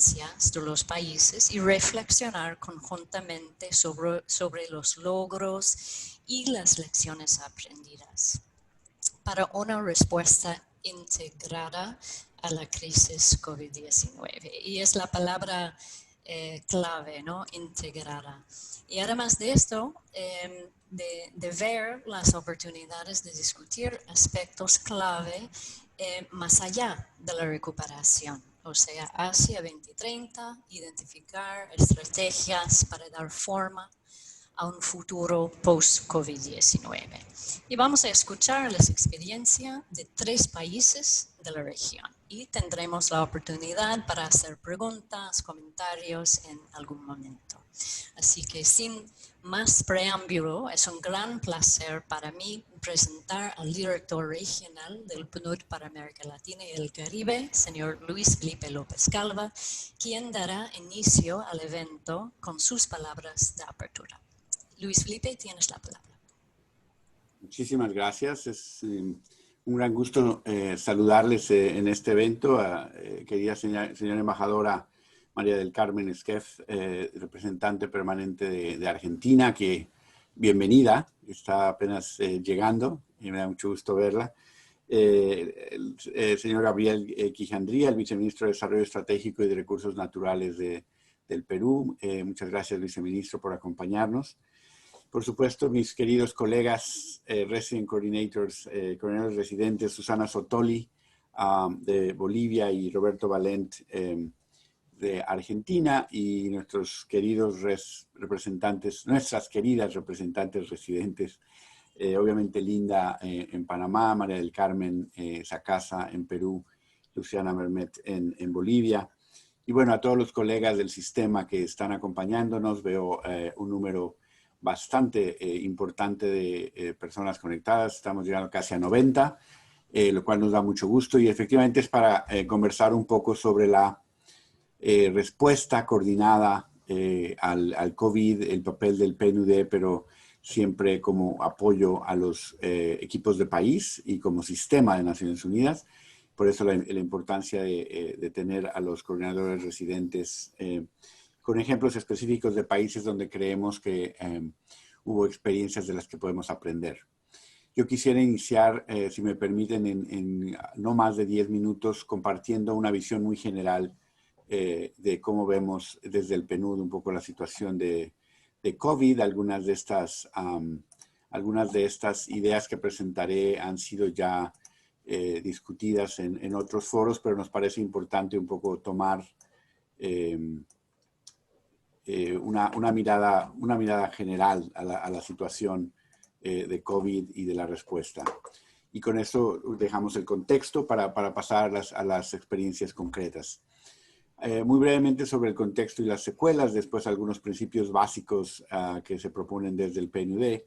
experiencias de los países y reflexionar conjuntamente sobre los logros y las lecciones aprendidas para una respuesta integrada a la crisis COVID-19. Y es la palabra clave, ¿no? Integrada. Y además de esto, de ver las oportunidades de discutir aspectos clave más allá de la recuperación, o sea, hacia 2030, identificar estrategias para dar forma a un futuro post-COVID-19. Y vamos a escuchar las experiencias de 3 países de la región y tendremos la oportunidad para hacer preguntas, comentarios en algún momento. Así que sin más preámbulo, es un gran placer para mí presentar al director regional del PNUD para América Latina y el Caribe, señor Luis Felipe López Calva, quien dará inicio al evento con sus palabras de apertura. Luis Felipe, tienes la palabra. Muchísimas gracias. Es un gran gusto saludarles en este evento. Querida señora embajadora María del Carmen Esquef, representante permanente de Argentina, que bienvenida, está apenas llegando y me da mucho gusto verla. El señor Gabriel Quijandría, el viceministro de Desarrollo Estratégico y de Recursos Naturales del Perú. Muchas gracias, viceministro, por acompañarnos. Por supuesto, mis queridos colegas Resident Coordinators, coordinadores residentes, Susana Sotoli de Bolivia y Roberto Valent de Argentina, y nuestros queridos representantes, nuestras queridas representantes residentes, obviamente Linda en Panamá, María del Carmen Sacasa en Perú, Luciana Mermet en Bolivia. Y bueno, a todos los colegas del sistema que están acompañándonos, veo un número bastante importante de personas conectadas. Estamos llegando casi a 90, lo cual nos da mucho gusto, y efectivamente es para conversar un poco sobre la respuesta coordinada al COVID, el papel del PNUD, pero siempre como apoyo a los equipos de país y como sistema de Naciones Unidas. Por eso la importancia de tener a los coordinadores residentes con ejemplos específicos de países donde creemos que hubo experiencias de las que podemos aprender. Yo quisiera iniciar, si me permiten, en no más de 10 minutos compartiendo una visión muy general de cómo vemos desde el PNUD un poco la situación de COVID. Algunas de estas ideas que presentaré han sido ya discutidas en otros foros, pero nos parece importante un poco tomar una mirada general a la situación de COVID y de la respuesta. Y con eso dejamos el contexto para pasar a las experiencias concretas. Muy brevemente sobre el contexto y las secuelas, después algunos principios básicos que se proponen desde el PNUD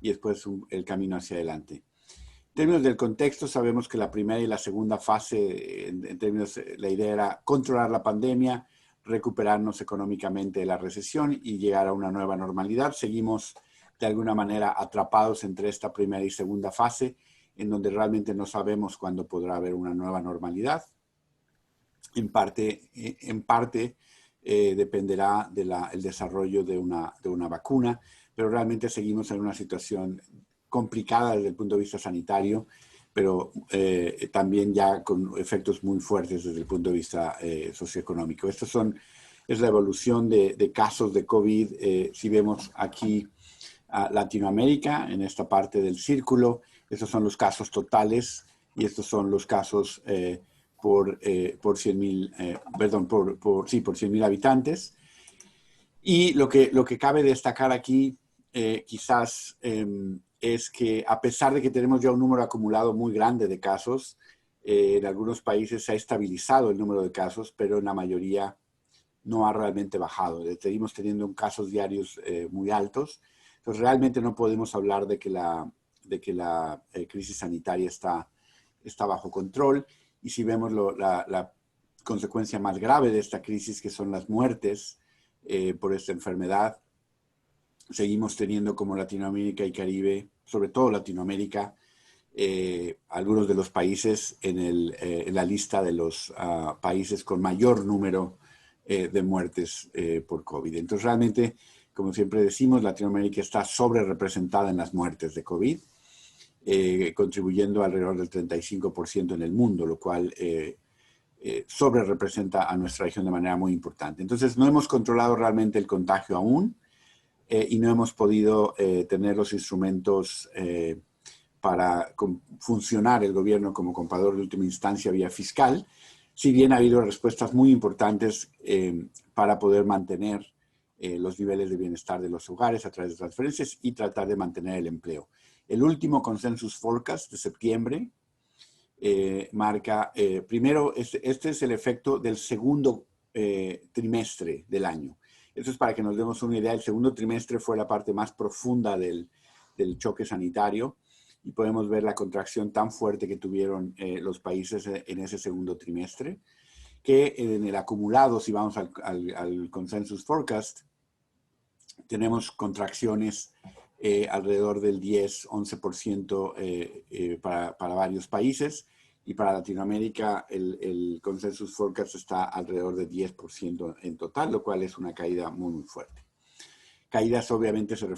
y después el camino hacia adelante. En términos del contexto, sabemos que la primera y la segunda fase, en términos, la idea era controlar la pandemia, recuperarnos económicamente de la recesión y llegar a una nueva normalidad. Seguimos de alguna manera atrapados entre esta primera y segunda fase, en donde realmente no sabemos cuándo podrá haber una nueva normalidad. En parte dependerá del desarrollo de una vacuna, pero realmente seguimos en una situación complicada desde el punto de vista sanitario, pero también ya con efectos muy fuertes desde el punto de vista socioeconómico. Es la evolución de casos de COVID. Si vemos aquí a Latinoamérica, en esta parte del círculo, estos son los casos totales y estos son los casos por 100,000 habitantes. Y lo que cabe destacar aquí quizás es que a pesar de que tenemos ya un número acumulado muy grande de casos, en algunos países se ha estabilizado el número de casos, pero en la mayoría no ha realmente bajado. Seguimos teniendo casos diarios muy altos. Entonces realmente no podemos hablar de que la crisis sanitaria está bajo control. Y si vemos la consecuencia más grave de esta crisis, que son las muertes por esta enfermedad, seguimos teniendo como Latinoamérica y Caribe, sobre todo Latinoamérica, algunos de los países en la lista de los países con mayor número de muertes por COVID. Entonces, realmente, como siempre decimos, Latinoamérica está sobre representada en las muertes de COVID, contribuyendo alrededor del 35% en el mundo, lo cual sobre representa a nuestra región de manera muy importante. Entonces, no hemos controlado realmente el contagio aún y no hemos podido tener los instrumentos para funcionar el gobierno como comprador de última instancia vía fiscal, si bien ha habido respuestas muy importantes para poder mantener los niveles de bienestar de los hogares a través de transferencias y tratar de mantener el empleo. El último Consensus Forecast de septiembre marca, primero, este es el efecto del segundo trimestre del año. Esto es para que nos demos una idea. El segundo trimestre fue la parte más profunda del choque sanitario y podemos ver la contracción tan fuerte que tuvieron los países en ese segundo trimestre, que en el acumulado, si vamos al Consensus Forecast, tenemos contracciones alrededor del 10-11% para varios países, y para Latinoamérica el Consensus Forecast está alrededor de 10% en total, lo cual es una caída muy, muy fuerte. Caídas obviamente esto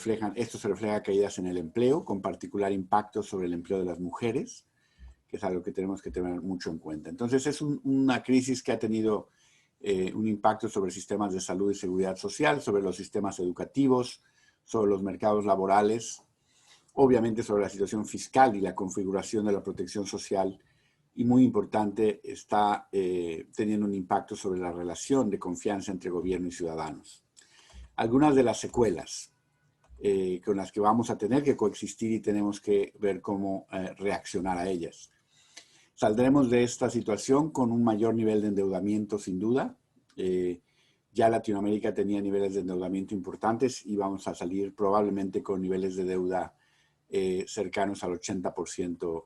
se refleja caídas en el empleo, con particular impacto sobre el empleo de las mujeres, que es algo que tenemos que tener mucho en cuenta. Entonces es una crisis que ha tenido un impacto sobre sistemas de salud y seguridad social, sobre los sistemas educativos, sobre los mercados laborales, obviamente sobre la situación fiscal y la configuración de la protección social, y muy importante, está teniendo un impacto sobre la relación de confianza entre gobierno y ciudadanos. Algunas de las secuelas con las que vamos a tener que coexistir y tenemos que ver cómo reaccionar a ellas. Saldremos de esta situación con un mayor nivel de endeudamiento, sin duda. Ya Latinoamérica tenía niveles de endeudamiento importantes y vamos a salir probablemente con niveles de deuda cercanos al 80%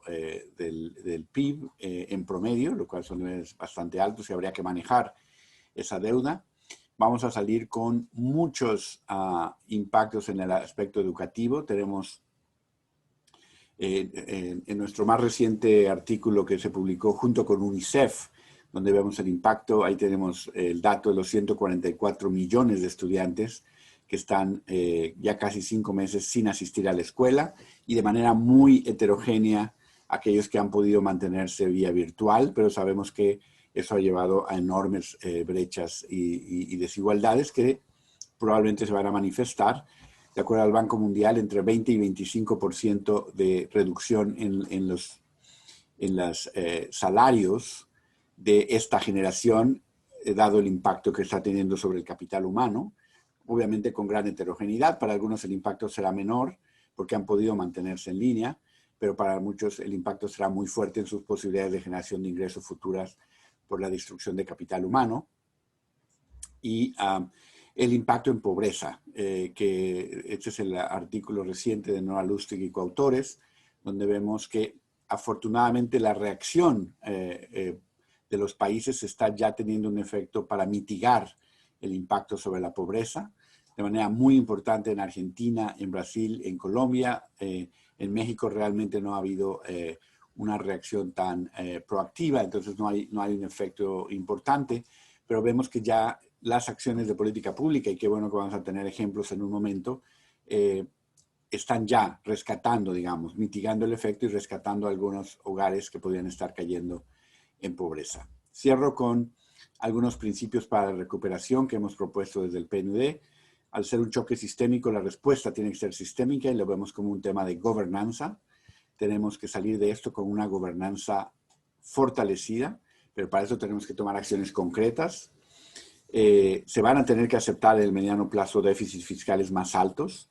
del PIB en promedio, lo cual son niveles bastante altos y habría que manejar esa deuda. Vamos a salir con muchos impactos en el aspecto educativo. Tenemos en nuestro más reciente artículo que se publicó junto con UNICEF, donde vemos el impacto, ahí tenemos el dato de los 144 millones de estudiantes que están ya casi 5 meses sin asistir a la escuela, y de manera muy heterogénea aquellos que han podido mantenerse vía virtual, pero sabemos que eso ha llevado a enormes brechas y desigualdades que probablemente se van a manifestar, de acuerdo al Banco Mundial, entre 20 y 25% de reducción en los salarios de esta generación, dado el impacto que está teniendo sobre el capital humano, obviamente con gran heterogeneidad. Para algunos el impacto será menor porque han podido mantenerse en línea, pero para muchos el impacto será muy fuerte en sus posibilidades de generación de ingresos futuras por la destrucción de capital humano. Y el impacto en pobreza, que este es el artículo reciente de Nora Lustig y coautores, donde vemos que afortunadamente la reacción de los países está ya teniendo un efecto para mitigar el impacto sobre la pobreza, de manera muy importante en Argentina, en Brasil, en Colombia. En México realmente no ha habido una reacción tan proactiva, entonces no hay un efecto importante, pero vemos que ya las acciones de política pública, y qué bueno que vamos a tener ejemplos en un momento, están ya rescatando, digamos, mitigando el efecto y rescatando algunos hogares que podrían estar cayendo en pobreza. Cierro con algunos principios para la recuperación que hemos propuesto desde el PNUD. Al ser un choque sistémico, la respuesta tiene que ser sistémica y lo vemos como un tema de gobernanza. Tenemos que salir de esto con una gobernanza fortalecida, pero para eso tenemos que tomar acciones concretas. Se van a tener que aceptar en el mediano plazo déficits fiscales más altos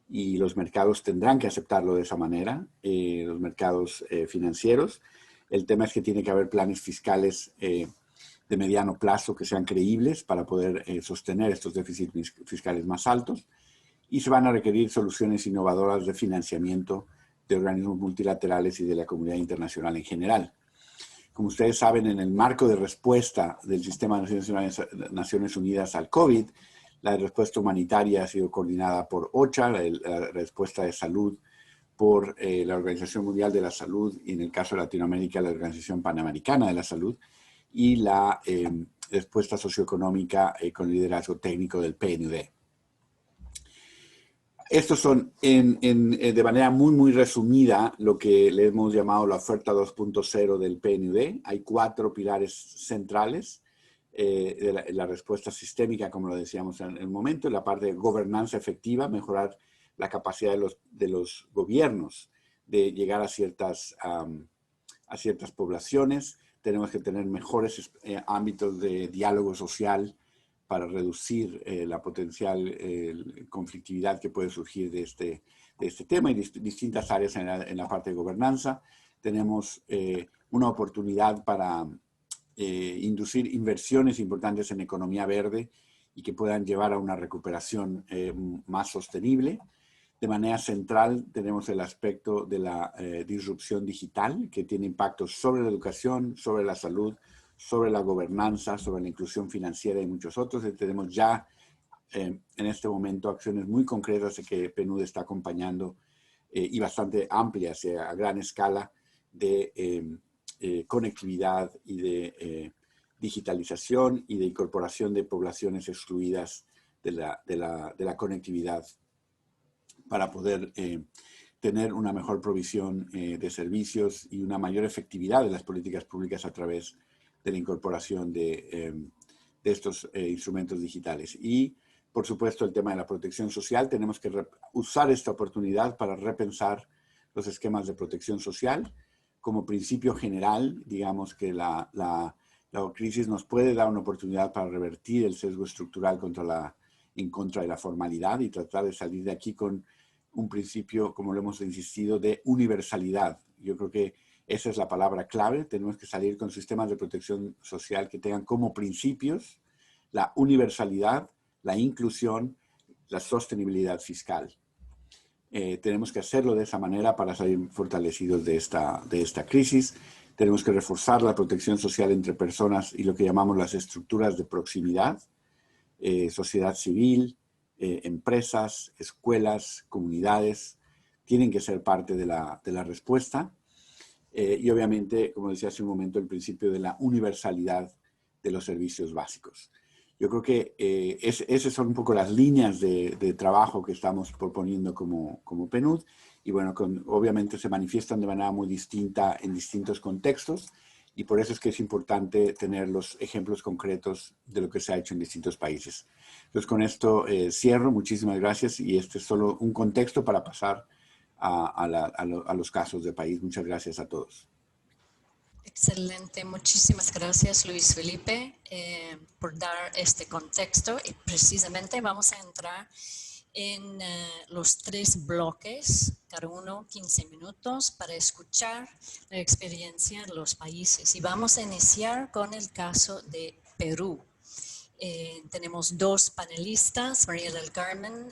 y los mercados tendrán que aceptarlo de esa manera, los mercados financieros. El tema es que tiene que haber planes fiscales de mediano plazo que sean creíbles para poder sostener estos déficits fiscales más altos, y se van a requerir soluciones innovadoras de financiamiento de organismos multilaterales y de la comunidad internacional en general. Como ustedes saben, en el marco de respuesta del Sistema de Naciones Unidas al COVID, la respuesta humanitaria ha sido coordinada por OCHA, la respuesta de salud por la Organización Mundial de la Salud, y en el caso de Latinoamérica, la Organización Panamericana de la Salud, y la respuesta socioeconómica con liderazgo técnico del PNUD. Estos son, de manera muy resumida, lo que le hemos llamado la oferta 2.0 del PNUD. Hay 4 pilares centrales de la respuesta sistémica, como lo decíamos en el momento, la parte de gobernanza efectiva, mejorar la capacidad de los gobiernos de llegar a ciertas poblaciones. Tenemos que tener mejores ámbitos de diálogo social para reducir la potencial conflictividad que puede surgir de este tema y distintas áreas en la parte de gobernanza. Tenemos una oportunidad para inducir inversiones importantes en economía verde y que puedan llevar a una recuperación más sostenible. De manera central tenemos el aspecto de la disrupción digital, que tiene impactos sobre la educación, sobre la salud, sobre la gobernanza, sobre la inclusión financiera y muchos otros. Tenemos ya en este momento acciones muy concretas que PNUD está acompañando y bastante amplias a gran escala de conectividad y de digitalización y de incorporación de poblaciones excluidas de la conectividad para poder tener una mejor provisión de servicios y una mayor efectividad de las políticas públicas a través de la incorporación de estos instrumentos digitales. Y, por supuesto, el tema de la protección social. Tenemos que usar esta oportunidad para repensar los esquemas de protección social. Como principio general, digamos que la crisis nos puede dar una oportunidad para revertir el sesgo estructural en contra de la formalidad y tratar de salir de aquí con un principio, como lo hemos insistido, de universalidad. Yo creo que esa es la palabra clave. Tenemos que salir con sistemas de protección social que tengan como principios la universalidad, la inclusión, la sostenibilidad fiscal. Tenemos que hacerlo de esa manera para salir fortalecidos de esta crisis. Tenemos que reforzar la protección social entre personas y lo que llamamos las estructuras de proximidad, sociedad civil, empresas, escuelas, comunidades, tienen que ser parte de la respuesta. Y obviamente, como decía hace un momento, el principio de la universalidad de los servicios básicos. Yo creo que esas son un poco las líneas de trabajo que estamos proponiendo como PNUD. Y bueno, obviamente se manifiestan de manera muy distinta en distintos contextos. Y por eso es que es importante tener los ejemplos concretos de lo que se ha hecho en distintos países. Entonces, con esto cierro. Muchísimas gracias. Y este es solo un contexto para pasar a los casos de país. Muchas gracias a todos. Excelente, muchísimas gracias Luis Felipe por dar este contexto y precisamente vamos a entrar en los 3 bloques, cada uno 15 minutos para escuchar la experiencia de los países y vamos a iniciar con el caso de Perú. Tenemos 2 panelistas, María del Carmen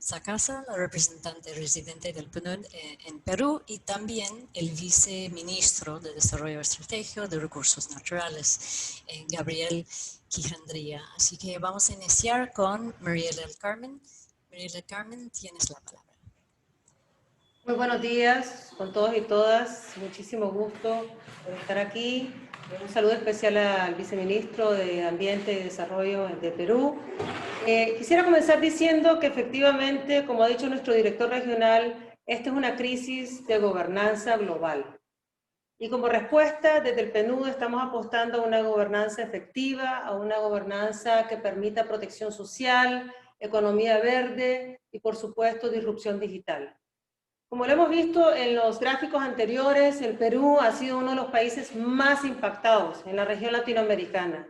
Sacasa, la representante residente del PNUD en Perú, y también el viceministro de Desarrollo Estratégico de Recursos Naturales, Gabriel Quijandría. Así que vamos a iniciar con María del Carmen. María del Carmen, tienes la palabra. Muy buenos días con todos y todas. Muchísimo gusto por estar aquí. Un saludo especial al viceministro de Ambiente y Desarrollo de Perú. Quisiera comenzar diciendo que efectivamente, como ha dicho nuestro director regional, esta es una crisis de gobernanza global. Y como respuesta, desde el PNUD estamos apostando a una gobernanza efectiva, a una gobernanza que permita protección social, economía verde y, por supuesto, disrupción digital. Como lo hemos visto en los gráficos anteriores, el Perú ha sido uno de los países más impactados en la región latinoamericana.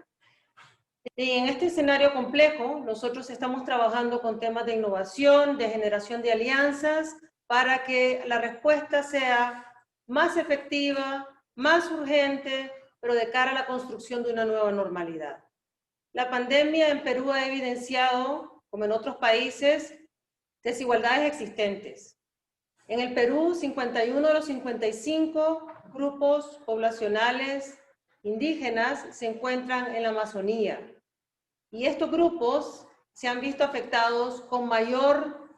Y en este escenario complejo, nosotros estamos trabajando con temas de innovación, de generación de alianzas, para que la respuesta sea más efectiva, más urgente, pero de cara a la construcción de una nueva normalidad. La pandemia en Perú ha evidenciado, como en otros países, desigualdades existentes. En el Perú, 51 de los 55 grupos poblacionales indígenas se encuentran en la Amazonía. Y estos grupos se han visto afectados con mayor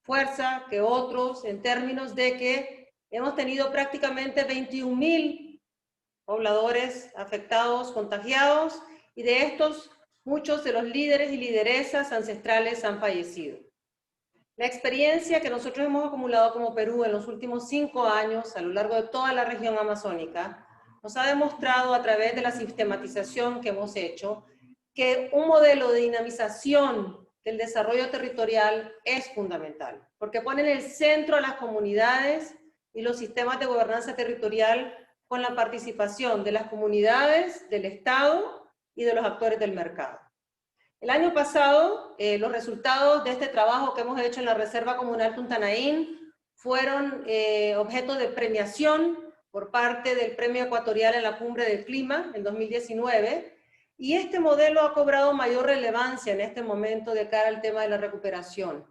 fuerza que otros en términos de que hemos tenido prácticamente 21.000 pobladores afectados, contagiados, y de estos, muchos de los líderes y lideresas ancestrales han fallecido. La experiencia que nosotros hemos acumulado como Perú en los últimos 5 años, a lo largo de toda la región amazónica, nos ha demostrado a través de la sistematización que hemos hecho, que un modelo de dinamización del desarrollo territorial es fundamental, porque pone en el centro a las comunidades y los sistemas de gobernanza territorial con la participación de las comunidades, del Estado y de los actores del mercado. El año pasado, los resultados de este trabajo que hemos hecho en la Reserva Comunal Tuntanaín fueron objeto de premiación por parte del Premio Ecuatorial en la Cumbre del Clima en 2019, y este modelo ha cobrado mayor relevancia en este momento de cara al tema de la recuperación,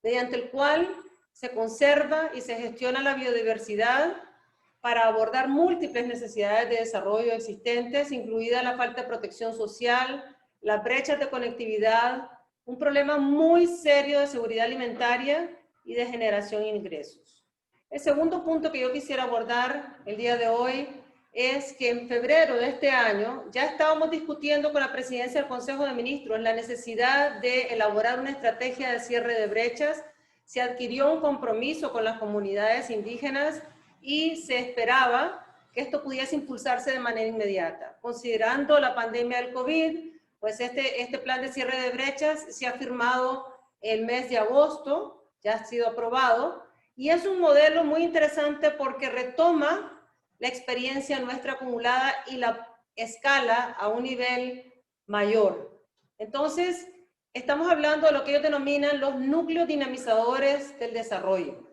mediante el cual se conserva y se gestiona la biodiversidad para abordar múltiples necesidades de desarrollo existentes, incluida la falta de protección social, las brechas de conectividad, un problema muy serio de seguridad alimentaria y de generación de ingresos. El segundo punto que yo quisiera abordar el día de hoy es que en febrero de este año ya estábamos discutiendo con la presidencia del Consejo de Ministros la necesidad de elaborar una estrategia de cierre de brechas. Se adquirió un compromiso con las comunidades indígenas y se esperaba que esto pudiese impulsarse de manera inmediata. Considerando la pandemia del COVID, pues este plan de cierre de brechas se ha firmado el mes de agosto, ya ha sido aprobado, y es un modelo muy interesante porque retoma la experiencia nuestra acumulada y la escala a un nivel mayor. Entonces, estamos hablando de lo que ellos denominan los núcleos dinamizadores del desarrollo,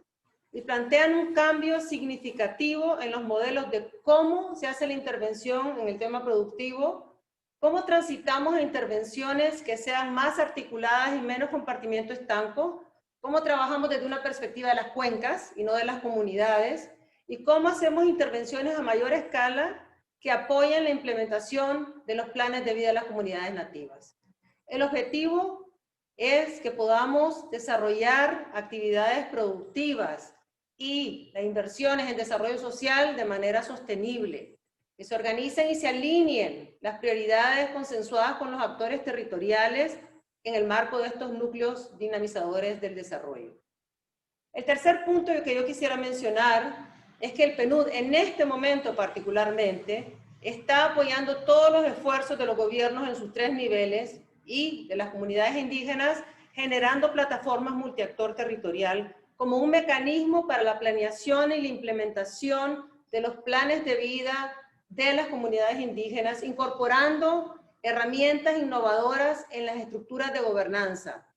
y plantean un cambio significativo en los modelos de cómo se hace la intervención en el tema productivo, cómo transitamos a intervenciones que sean más articuladas y menos compartimiento estanco, cómo trabajamos desde una perspectiva de las cuencas y no de las comunidades, y cómo hacemos intervenciones a mayor escala que apoyen la implementación de los planes de vida de las comunidades nativas. El objetivo es que podamos desarrollar actividades productivas y las inversiones en desarrollo social de manera sostenible, que se organicen y se alineen las prioridades consensuadas con los actores territoriales en el marco de estos núcleos dinamizadores del desarrollo. El tercer punto que yo quisiera mencionar es que el PNUD en este momento particularmente está apoyando todos los esfuerzos de los gobiernos en sus 3 niveles y de las comunidades indígenas, generando plataformas multiactor territorial como un mecanismo para la planeación y la implementación de los planes de vida de las comunidades indígenas, incorporando herramientas innovadoras en las estructuras de gobernanza.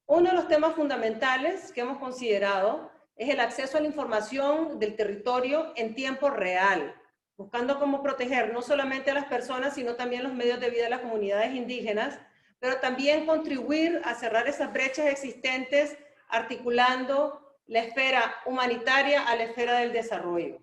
Uno de los temas fundamentales que hemos considerado es el acceso a la información del territorio en tiempo real, buscando cómo proteger no solamente a las personas, sino también los medios de vida de las comunidades indígenas, pero también contribuir a cerrar esas brechas existentes, articulando la esfera humanitaria a la esfera del desarrollo.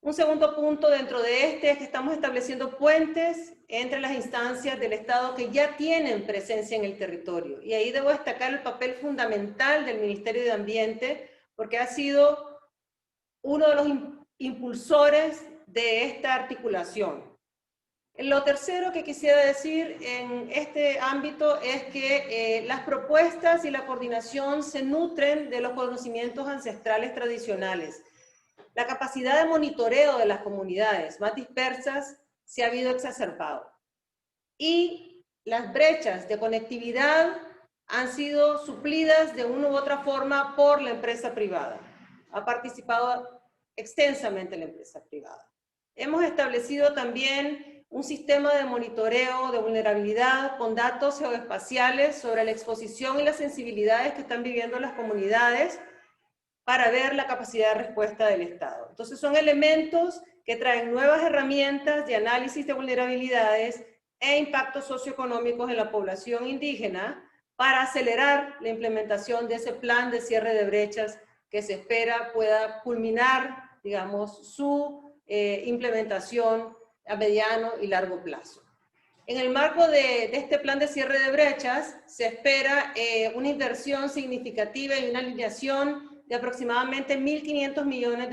Un segundo punto dentro de este es que estamos estableciendo puentes entre las instancias del Estado que ya tienen presencia en el territorio. Y ahí debo destacar el papel fundamental del Ministerio de Ambiente, porque ha sido uno de los impulsores de esta articulación. Lo tercero que quisiera decir en este ámbito es que las propuestas y la coordinación se nutren de los conocimientos ancestrales tradicionales. La capacidad de monitoreo de las comunidades más dispersas se ha habido exacerbado. Y las brechas de conectividad han sido suplidas de una u otra forma por la empresa privada. Ha participado extensamente la empresa privada. Hemos establecido también un sistema de monitoreo de vulnerabilidad con datos geoespaciales sobre la exposición y las sensibilidades que están viviendo las comunidades para ver la capacidad de respuesta del Estado. Entonces son elementos que traen nuevas herramientas de análisis de vulnerabilidades e impactos socioeconómicos en la población indígena para acelerar la implementación de ese plan de cierre de brechas que se espera pueda culminar, digamos, su implementación a mediano y largo plazo. En el marco de este plan de cierre de brechas, se espera una inversión significativa y una alineación de aproximadamente $1.500 millones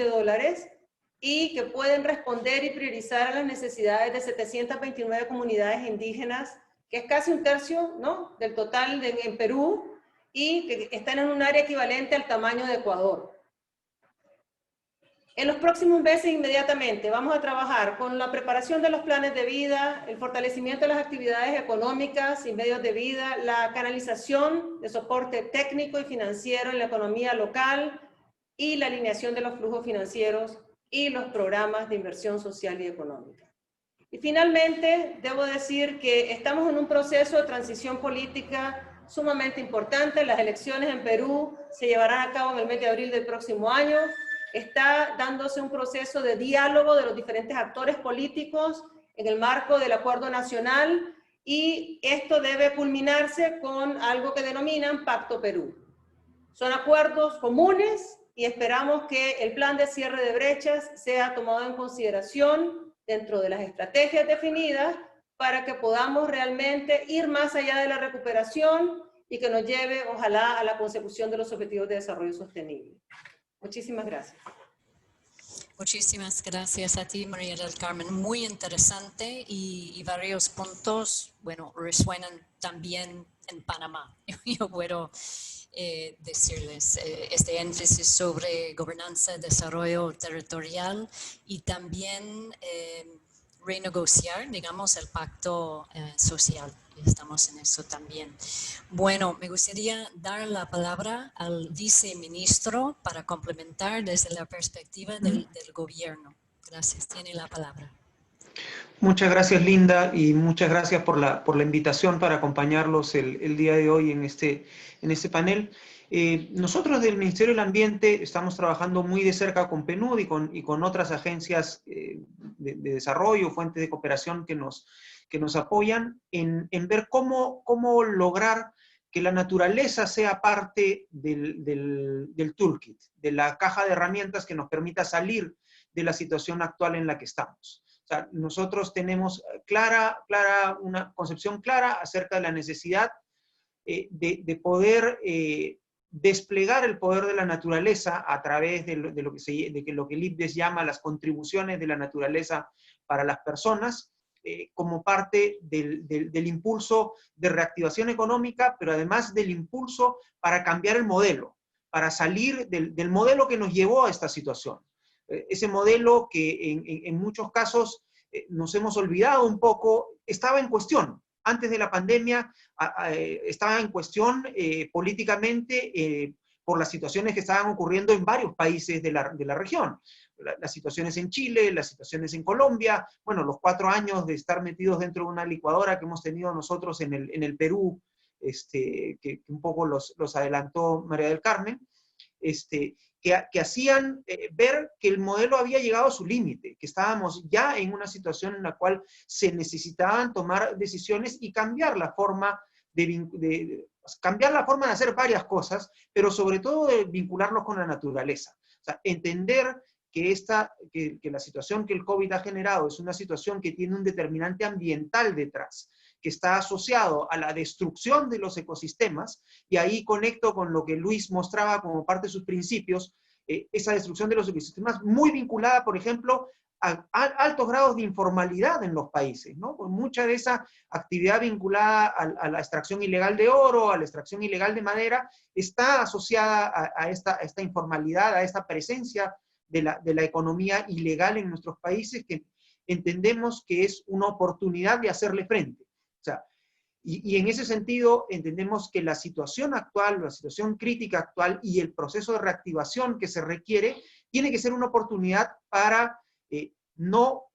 y que pueden responder y priorizar a las necesidades de 729 comunidades indígenas, que es casi un tercio, ¿no?, del total en Perú, y que están en un área equivalente al tamaño de Ecuador. En los próximos meses inmediatamente vamos a trabajar con la preparación de los planes de vida, el fortalecimiento de las actividades económicas y medios de vida, la canalización de soporte técnico y financiero en la economía local y la alineación de los flujos financieros y los programas de inversión social y económica. Y finalmente, debo decir que estamos en un proceso de transición política sumamente importante. Las elecciones en Perú se llevarán a cabo en el mes de abril del próximo año. Está dándose un proceso de diálogo de los diferentes actores políticos en el marco del Acuerdo Nacional, y esto debe culminarse con algo que denominan Pacto Perú. Son acuerdos comunes y esperamos que el plan de cierre de brechas sea tomado en consideración dentro de las estrategias definidas para que podamos realmente ir más allá de la recuperación y que nos lleve, ojalá, a la consecución de los objetivos de desarrollo sostenible. Muchísimas gracias. Muchísimas gracias a ti, María del Carmen. Muy interesante y varios puntos, bueno, resuenan también en Panamá. Yo puedo decirles este énfasis sobre gobernanza, desarrollo territorial y también renegociar, digamos, el pacto social. Estamos en eso también. Bueno, me gustaría dar la palabra al viceministro para complementar desde la perspectiva del gobierno. Gracias, tiene la palabra. Muchas gracias, Linda, y muchas gracias por la invitación para acompañarlos el día de hoy en este panel. Nosotros del Ministerio del Ambiente estamos trabajando muy de cerca con PNUD y con otras agencias de desarrollo, fuentes de cooperación que nos apoyan en ver cómo lograr que la naturaleza sea parte del toolkit, de la caja de herramientas que nos permita salir de la situación actual en la que estamos. O sea, nosotros tenemos una concepción clara acerca de la necesidad de poder desplegar el poder de la naturaleza a través de lo que el IPBES llama las contribuciones de la naturaleza para las personas, como parte del impulso de reactivación económica, pero además del impulso para cambiar el modelo, para salir del modelo que nos llevó a esta situación. Ese modelo que en muchos casos nos hemos olvidado un poco, estaba en cuestión. Antes de la pandemia estaba en cuestión políticamente por las situaciones que estaban ocurriendo en varios países de la región. Las situaciones en Chile, las situaciones en Colombia, bueno, los 4 años de estar metidos dentro de una licuadora que hemos tenido nosotros en el Perú, que un poco los adelantó María del Carmen, que hacían ver que el modelo había llegado a su límite, que estábamos ya en una situación en la cual se necesitaban tomar decisiones y cambiar la forma de hacer varias cosas, pero sobre todo de vincularlos con la naturaleza. O sea, entender que la situación que el COVID ha generado es una situación que tiene un determinante ambiental detrás, que está asociado a la destrucción de los ecosistemas, y ahí conecto con lo que Luis mostraba como parte de sus principios, esa destrucción de los ecosistemas muy vinculada, por ejemplo, a altos grados de informalidad en los países, ¿no? Pues mucha de esa actividad vinculada a la extracción ilegal de oro, a la extracción ilegal de madera, está asociada a esta informalidad, a esta presencia de la economía ilegal en nuestros países, que entendemos que es una oportunidad de hacerle frente. O sea, y en ese sentido entendemos que la situación actual, la situación crítica actual y el proceso de reactivación que se requiere, tiene que ser una oportunidad para no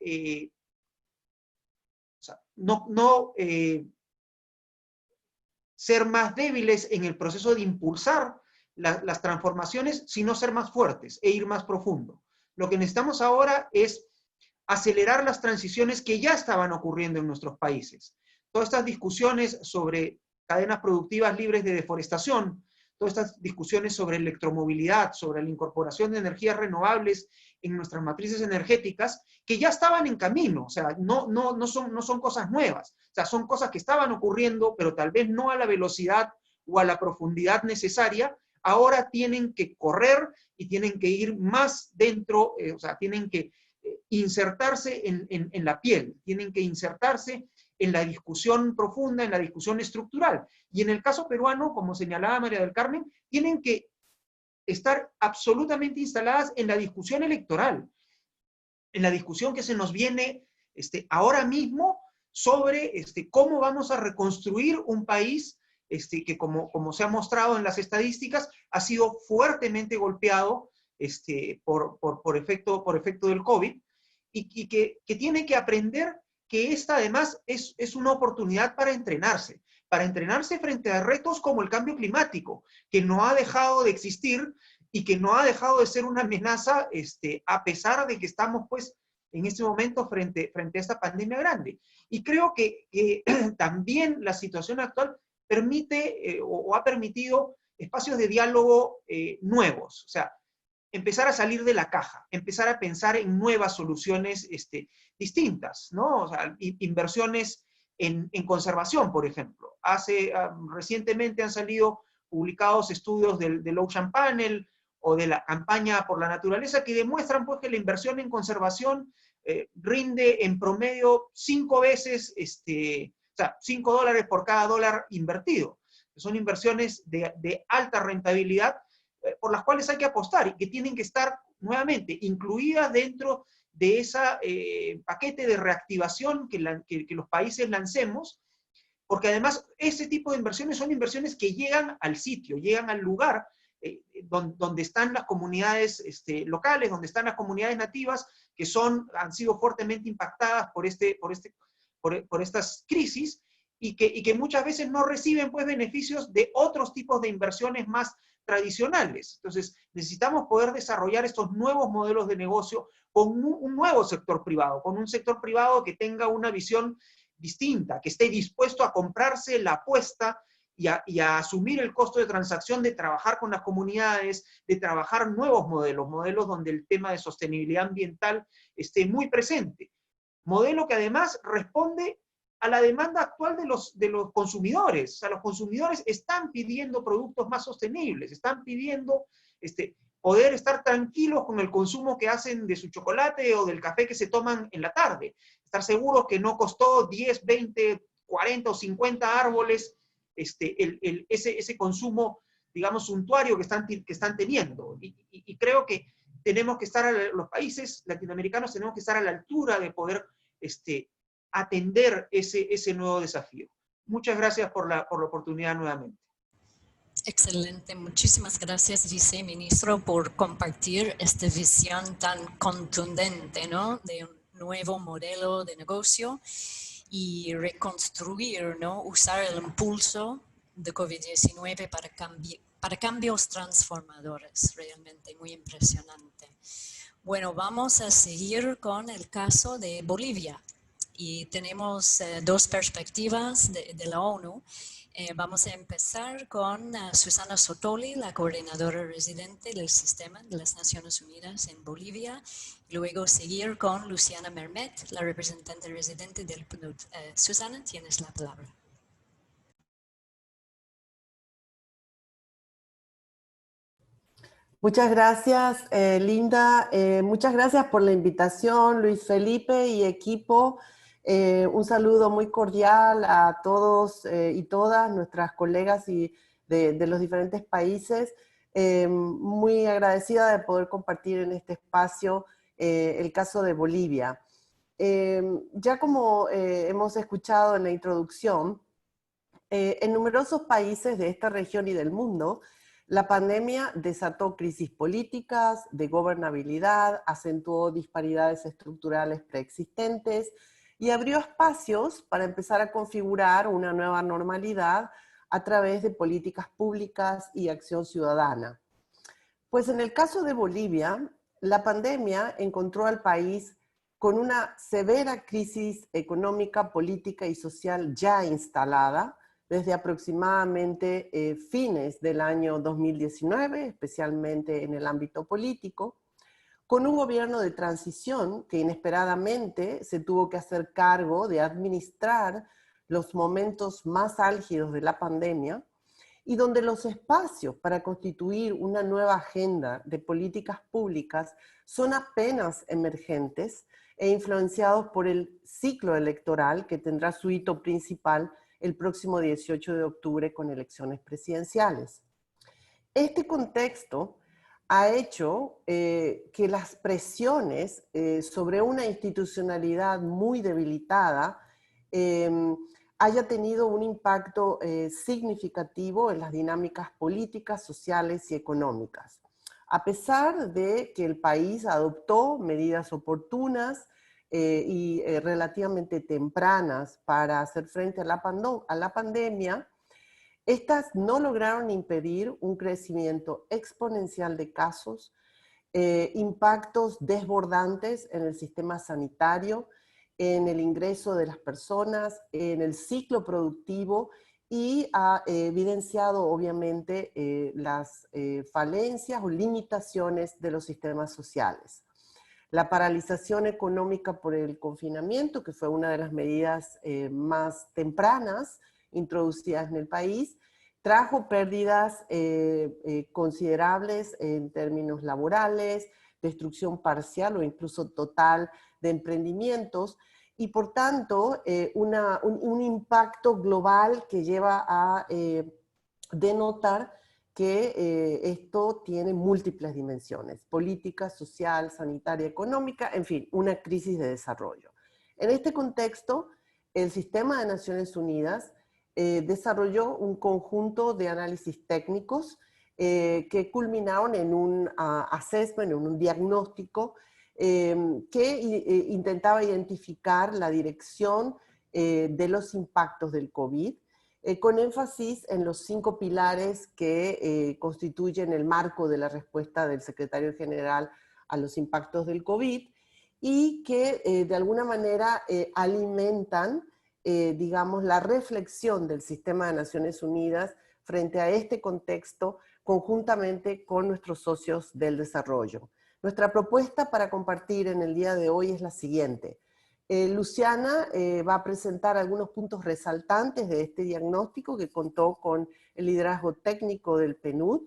ser más débiles en el proceso de impulsar las transformaciones, sino ser más fuertes e ir más profundo. Lo que necesitamos ahora es acelerar las transiciones que ya estaban ocurriendo en nuestros países. Todas estas discusiones sobre cadenas productivas libres de deforestación, todas estas discusiones sobre electromovilidad, sobre la incorporación de energías renovables en nuestras matrices energéticas, que ya estaban en camino. O sea, no son cosas nuevas. O sea, son cosas que estaban ocurriendo, pero tal vez no a la velocidad o a la profundidad necesaria, ahora tienen que correr y tienen que ir más dentro, o sea, tienen que insertarse en la piel, tienen que insertarse en la discusión profunda, en la discusión estructural. Y en el caso peruano, como señalaba María del Carmen, tienen que estar absolutamente instaladas en la discusión electoral, en la discusión que se nos viene ahora mismo sobre cómo vamos a reconstruir un país que, como se ha mostrado en las estadísticas, ha sido fuertemente golpeado por efecto del COVID, y que tiene que aprender que esta además es una oportunidad para entrenarse frente a retos como el cambio climático, que no ha dejado de existir y que no ha dejado de ser una amenaza, a pesar de que estamos, pues, en este momento frente a esta pandemia grande. Y creo que también la situación actual permite o ha permitido espacios de diálogo nuevos, o sea, empezar a salir de la caja, empezar a pensar en nuevas soluciones distintas, ¿no? O sea, inversiones en conservación, por ejemplo. Recientemente han salido publicados estudios del Ocean Panel o de la campaña por la naturaleza que demuestran, pues, que la inversión en conservación rinde en promedio 5 veces, o sea, $5 por cada dólar invertido. Son inversiones de alta rentabilidad, por las cuales hay que apostar y que tienen que estar nuevamente incluidas dentro de ese paquete de reactivación que los países lancemos, porque además ese tipo de inversiones son inversiones que llegan al sitio, llegan al lugar donde están las comunidades locales, donde están las comunidades nativas que han sido fuertemente impactadas por estas crisis, y que muchas veces no reciben, pues, beneficios de otros tipos de inversiones más tradicionales. Entonces, necesitamos poder desarrollar estos nuevos modelos de negocio con un nuevo sector privado, con un sector privado que tenga una visión distinta, que esté dispuesto a comprarse la apuesta y a asumir el costo de transacción de trabajar con las comunidades, de trabajar nuevos modelos donde el tema de sostenibilidad ambiental esté muy presente. Modelo que además responde a la demanda actual de los consumidores. O sea, los consumidores están pidiendo productos más sostenibles, están pidiendo poder estar tranquilos con el consumo que hacen de su chocolate o del café que se toman en la tarde. Estar seguros que no costó 10, 20, 40 o 50 árboles ese consumo, digamos, suntuario que están teniendo. Y creo que tenemos que estar, los países latinoamericanos tenemos que estar a la altura de poder atender ese nuevo desafío. Muchas gracias por la oportunidad nuevamente. Excelente, muchísimas gracias, viceministro, por compartir esta visión tan contundente, ¿no?, de un nuevo modelo de negocio y reconstruir, ¿no?, usar el impulso de COVID-19 para cambios transformadores, realmente muy impresionante. Bueno, vamos a seguir con el caso de Bolivia y tenemos dos perspectivas de la ONU. Vamos a empezar con Susana Sotoli, la coordinadora residente del Sistema de las Naciones Unidas en Bolivia, y luego seguir con Luciana Mermet, la representante residente del PNUD. Susana, tienes la palabra. Muchas gracias, Linda. Muchas gracias por la invitación, Luis Felipe y equipo. Un saludo muy cordial a todos y todas nuestras colegas y de los diferentes países. Muy agradecida de poder compartir en este espacio el caso de Bolivia. Ya como hemos escuchado en la introducción, en numerosos países de esta región y del mundo, la pandemia desató crisis políticas, de gobernabilidad, acentuó disparidades estructurales preexistentes y abrió espacios para empezar a configurar una nueva normalidad a través de políticas públicas y acción ciudadana. Pues en el caso de Bolivia, la pandemia encontró al país con una severa crisis económica, política y social ya instalada, desde aproximadamente fines del año 2019, especialmente en el ámbito político, con un gobierno de transición que inesperadamente se tuvo que hacer cargo de administrar los momentos más álgidos de la pandemia y donde los espacios para constituir una nueva agenda de políticas públicas son apenas emergentes e influenciados por el ciclo electoral que tendrá su hito principal el próximo 18 de octubre con elecciones presidenciales. Este contexto ha hecho que las presiones sobre una institucionalidad muy debilitada haya tenido un impacto significativo en las dinámicas políticas, sociales y económicas. A pesar de que el país adoptó medidas oportunas y relativamente tempranas para hacer frente a la pandemia, estas no lograron impedir un crecimiento exponencial de casos, impactos desbordantes en el sistema sanitario, en el ingreso de las personas, en el ciclo productivo, y ha evidenciado obviamente las falencias o limitaciones de los sistemas sociales. La paralización económica por el confinamiento, que fue una de las medidas más tempranas introducidas en el país, trajo pérdidas considerables en términos laborales, destrucción parcial o incluso total de emprendimientos, y por tanto un impacto global que lleva a denotar que esto tiene múltiples dimensiones: política, social, sanitaria, económica, en fin, una crisis de desarrollo. En este contexto, el Sistema de Naciones Unidas desarrolló un conjunto de análisis técnicos que culminaron en un assessment, en un diagnóstico que intentaba identificar la dirección de los impactos del COVID, con énfasis en los 5 pilares que constituyen el marco de la respuesta del secretario general a los impactos del COVID, y que de alguna manera alimentan, digamos, la reflexión del Sistema de Naciones Unidas frente a este contexto conjuntamente con nuestros socios del desarrollo. Nuestra propuesta para compartir en el día de hoy es la siguiente. Luciana va a presentar algunos puntos resaltantes de este diagnóstico que contó con el liderazgo técnico del PNUD.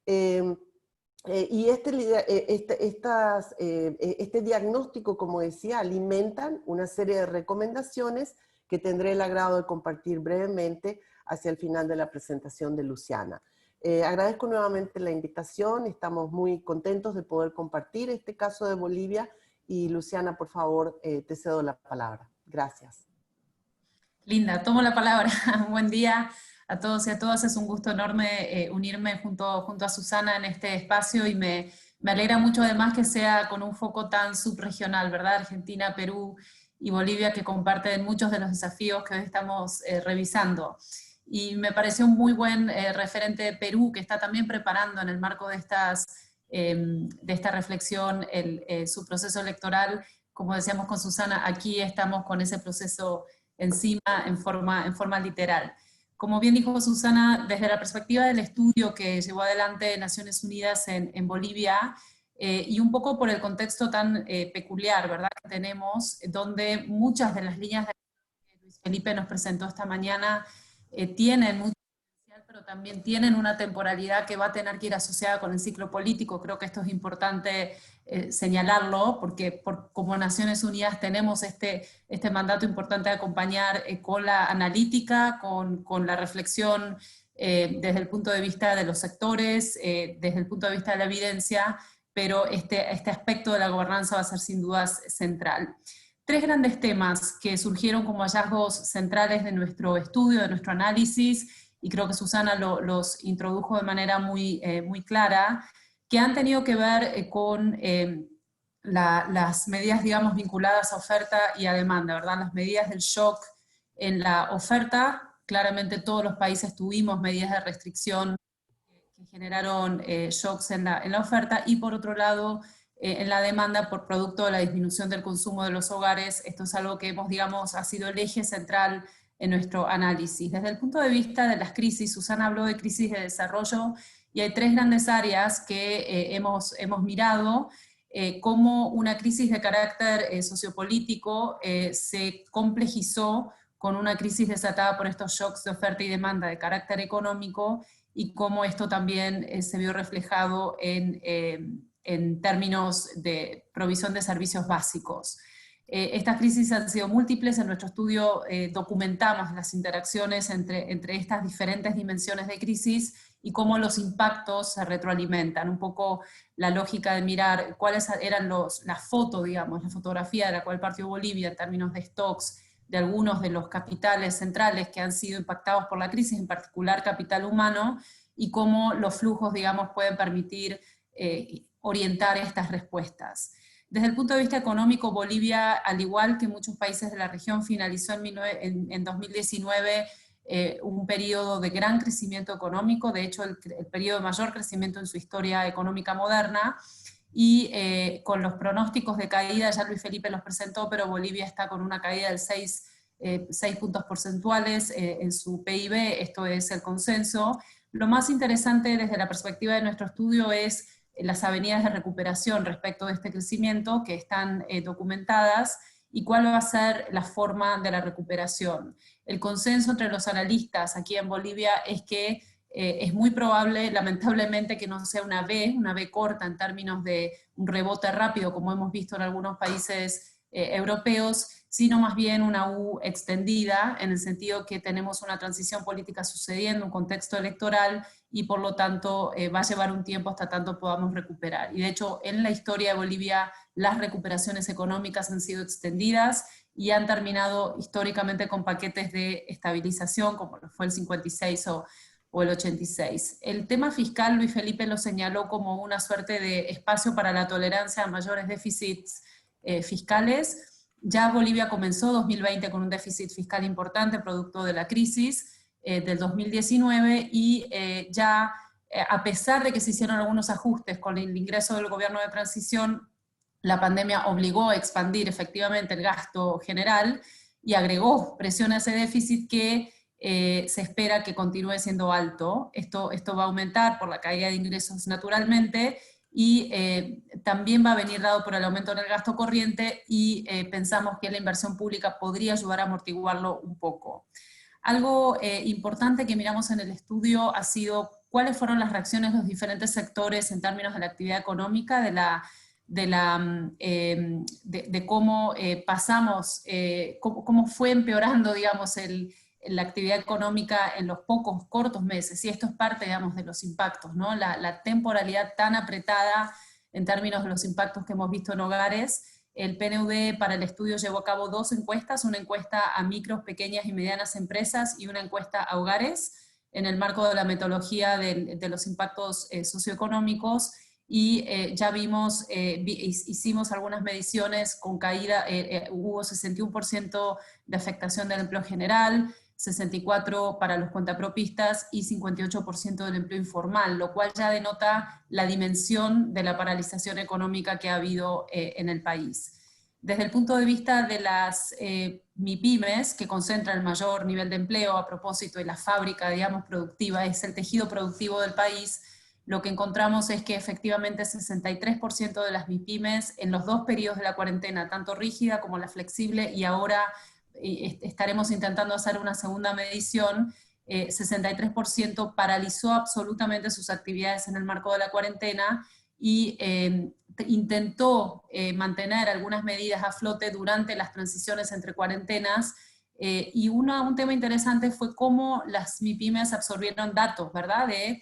Y este diagnóstico, como decía, alimentan una serie de recomendaciones que tendré el agrado de compartir brevemente hacia el final de la presentación de Luciana. Agradezco nuevamente la invitación, estamos muy contentos de poder compartir este caso de Bolivia, y Luciana, por favor, te cedo la palabra. Gracias. Linda, tomo la palabra. Buen día a todos y a todas. Es un gusto enorme unirme junto a Susana en este espacio, y me alegra mucho además que sea con un foco tan subregional, ¿verdad? Argentina, Perú y Bolivia, que comparten muchos de los desafíos que hoy estamos revisando. Y me pareció un muy buen referente de Perú, que está también preparando en el marco de esta reflexión su proceso electoral. Como decíamos con Susana, aquí estamos con ese proceso encima en forma literal. Como bien dijo Susana, desde la perspectiva del estudio que llevó adelante Naciones Unidas en Bolivia, y un poco por el contexto tan peculiar, ¿verdad?, que tenemos, donde muchas de las líneas que Luis Felipe nos presentó esta mañana tienen mucho potencial, pero también tienen una temporalidad que va a tener que ir asociada con el ciclo político. Creo que esto es importante señalarlo, porque como Naciones Unidas tenemos este mandato importante de acompañar con la analítica, con la reflexión desde el punto de vista de los sectores, desde el punto de vista de la evidencia, pero este aspecto de la gobernanza va a ser sin dudas central. 3 grandes temas que surgieron como hallazgos centrales de nuestro estudio, de nuestro análisis, y creo que Susana los introdujo de manera muy clara, que han tenido que ver con las medidas, digamos, vinculadas a oferta y a demanda, ¿verdad? Las medidas del shock en la oferta. Claramente todos los países tuvimos medidas de restricción que generaron shocks en la oferta, y por otro lado, en la demanda por producto de la disminución del consumo de los hogares. Esto es algo que ha sido el eje central en nuestro análisis. Desde el punto de vista de las crisis, Susana habló de crisis de desarrollo, y hay 3 grandes áreas que hemos mirado, como una crisis de carácter sociopolítico se complejizó con una crisis desatada por estos shocks de oferta y demanda de carácter económico, y cómo esto también se vio reflejado en términos de provisión de servicios básicos. Estas crisis han sido múltiples. En nuestro estudio documentamos las interacciones entre estas diferentes dimensiones de crisis y cómo los impactos se retroalimentan. Un poco la lógica de mirar cuáles eran la fotografía de la cual partió Bolivia en términos de stocks de algunos de los capitales centrales que han sido impactados por la crisis, en particular capital humano, y cómo los flujos, digamos, pueden permitir orientar estas respuestas. Desde el punto de vista económico, Bolivia, al igual que muchos países de la región, finalizó en 2019 un periodo de gran crecimiento económico, de hecho el periodo de mayor crecimiento en su historia económica moderna, y con los pronósticos de caída, ya Luis Felipe los presentó, pero Bolivia está con una caída del 6 puntos porcentuales en su PIB, esto es el consenso. Lo más interesante desde la perspectiva de nuestro estudio es las avenidas de recuperación respecto de este crecimiento que están documentadas, y cuál va a ser la forma de la recuperación. El consenso entre los analistas aquí en Bolivia es que es muy probable, lamentablemente, que no sea una V corta en términos de un rebote rápido, como hemos visto en algunos países europeos, sino más bien una U extendida, en el sentido que tenemos una transición política sucediendo, un contexto electoral, y por lo tanto va a llevar un tiempo hasta tanto podamos recuperar. Y de hecho, en la historia de Bolivia, las recuperaciones económicas han sido extendidas y han terminado históricamente con paquetes de estabilización, como fue el 56 o el 86. El tema fiscal, Luis Felipe lo señaló como una suerte de espacio para la tolerancia a mayores déficits fiscales. Ya Bolivia comenzó 2020 con un déficit fiscal importante, producto de la crisis del 2019, y a pesar de que se hicieron algunos ajustes con el ingreso del gobierno de transición, la pandemia obligó a expandir efectivamente el gasto general y agregó presión a ese déficit que se espera que continúe siendo alto. Esto va a aumentar por la caída de ingresos naturalmente, y también va a venir dado por el aumento en el gasto corriente, y pensamos que la inversión pública podría ayudar a amortiguarlo un poco. Algo importante que miramos en el estudio ha sido cuáles fueron las reacciones de los diferentes sectores en términos de la actividad económica, de cómo pasamos, cómo fue empeorando, digamos, la actividad económica en los cortos meses, y esto es parte, digamos, de los impactos, ¿no? La temporalidad tan apretada en términos de los impactos que hemos visto en hogares. El PNUD para el estudio llevó a cabo 2 encuestas, una encuesta a micros, pequeñas y medianas empresas y una encuesta a hogares, en el marco de la metodología de los impactos socioeconómicos, y ya vimos, hicimos algunas mediciones con caída, hubo 61% de afectación del empleo general, 64% para los cuentapropistas y 58% del empleo informal, lo cual ya denota la dimensión de la paralización económica que ha habido en el país. Desde el punto de vista de las MIPYMES, que concentran el mayor nivel de empleo a propósito de la fábrica, digamos, productiva, es el tejido productivo del país, lo que encontramos es que efectivamente 63% de las MIPYMES en los 2 periodos de la cuarentena, tanto rígida como la flexible, y ahora estaremos intentando hacer una segunda medición, 63% paralizó absolutamente sus actividades en el marco de la cuarentena, y intentó mantener algunas medidas a flote durante las transiciones entre cuarentenas, y un tema interesante fue cómo las MIPYMES absorbieron datos, ¿verdad?, de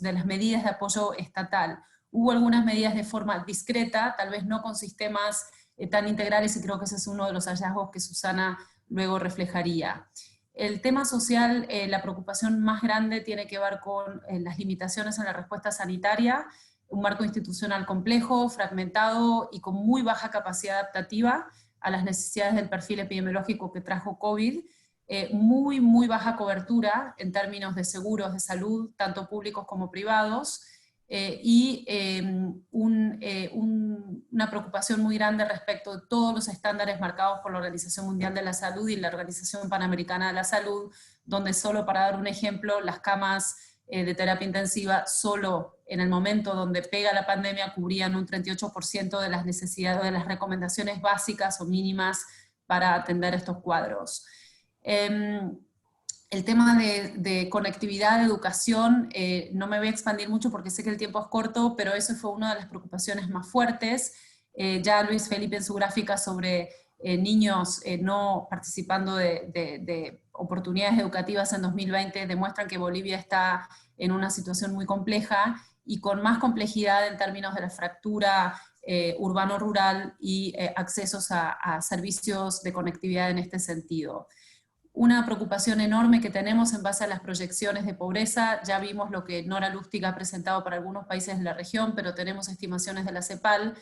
las medidas de apoyo estatal. Hubo algunas medidas de forma discreta, tal vez no con sistemas tan integrales, y creo que ese es uno de los hallazgos que Susana luego reflejaría. El tema social, la preocupación más grande tiene que ver con las limitaciones en la respuesta sanitaria, un marco institucional complejo, fragmentado y con muy baja capacidad adaptativa a las necesidades del perfil epidemiológico que trajo COVID, muy baja cobertura en términos de seguros de salud, tanto públicos como privados, y una preocupación muy grande respecto de todos los estándares marcados por la Organización Mundial de la Salud y la Organización Panamericana de la Salud, donde solo para dar un ejemplo, las camas de terapia intensiva solo en el momento donde pega la pandemia cubrían un 38% de las necesidades, de las recomendaciones básicas o mínimas para atender estos cuadros. El tema de conectividad, de educación, no me voy a expandir mucho porque sé que el tiempo es corto, pero eso fue una de las preocupaciones más fuertes. Ya Luis Felipe en su gráfica sobre niños no participando de oportunidades educativas en 2020 demuestran que Bolivia está en una situación muy compleja y con más complejidad en términos de la fractura urbano-rural y accesos a servicios de conectividad en este sentido. Una preocupación enorme que tenemos en base a las proyecciones de pobreza, ya vimos lo que Nora Lustig ha presentado para algunos países de la región, pero tenemos estimaciones de la CEPAL,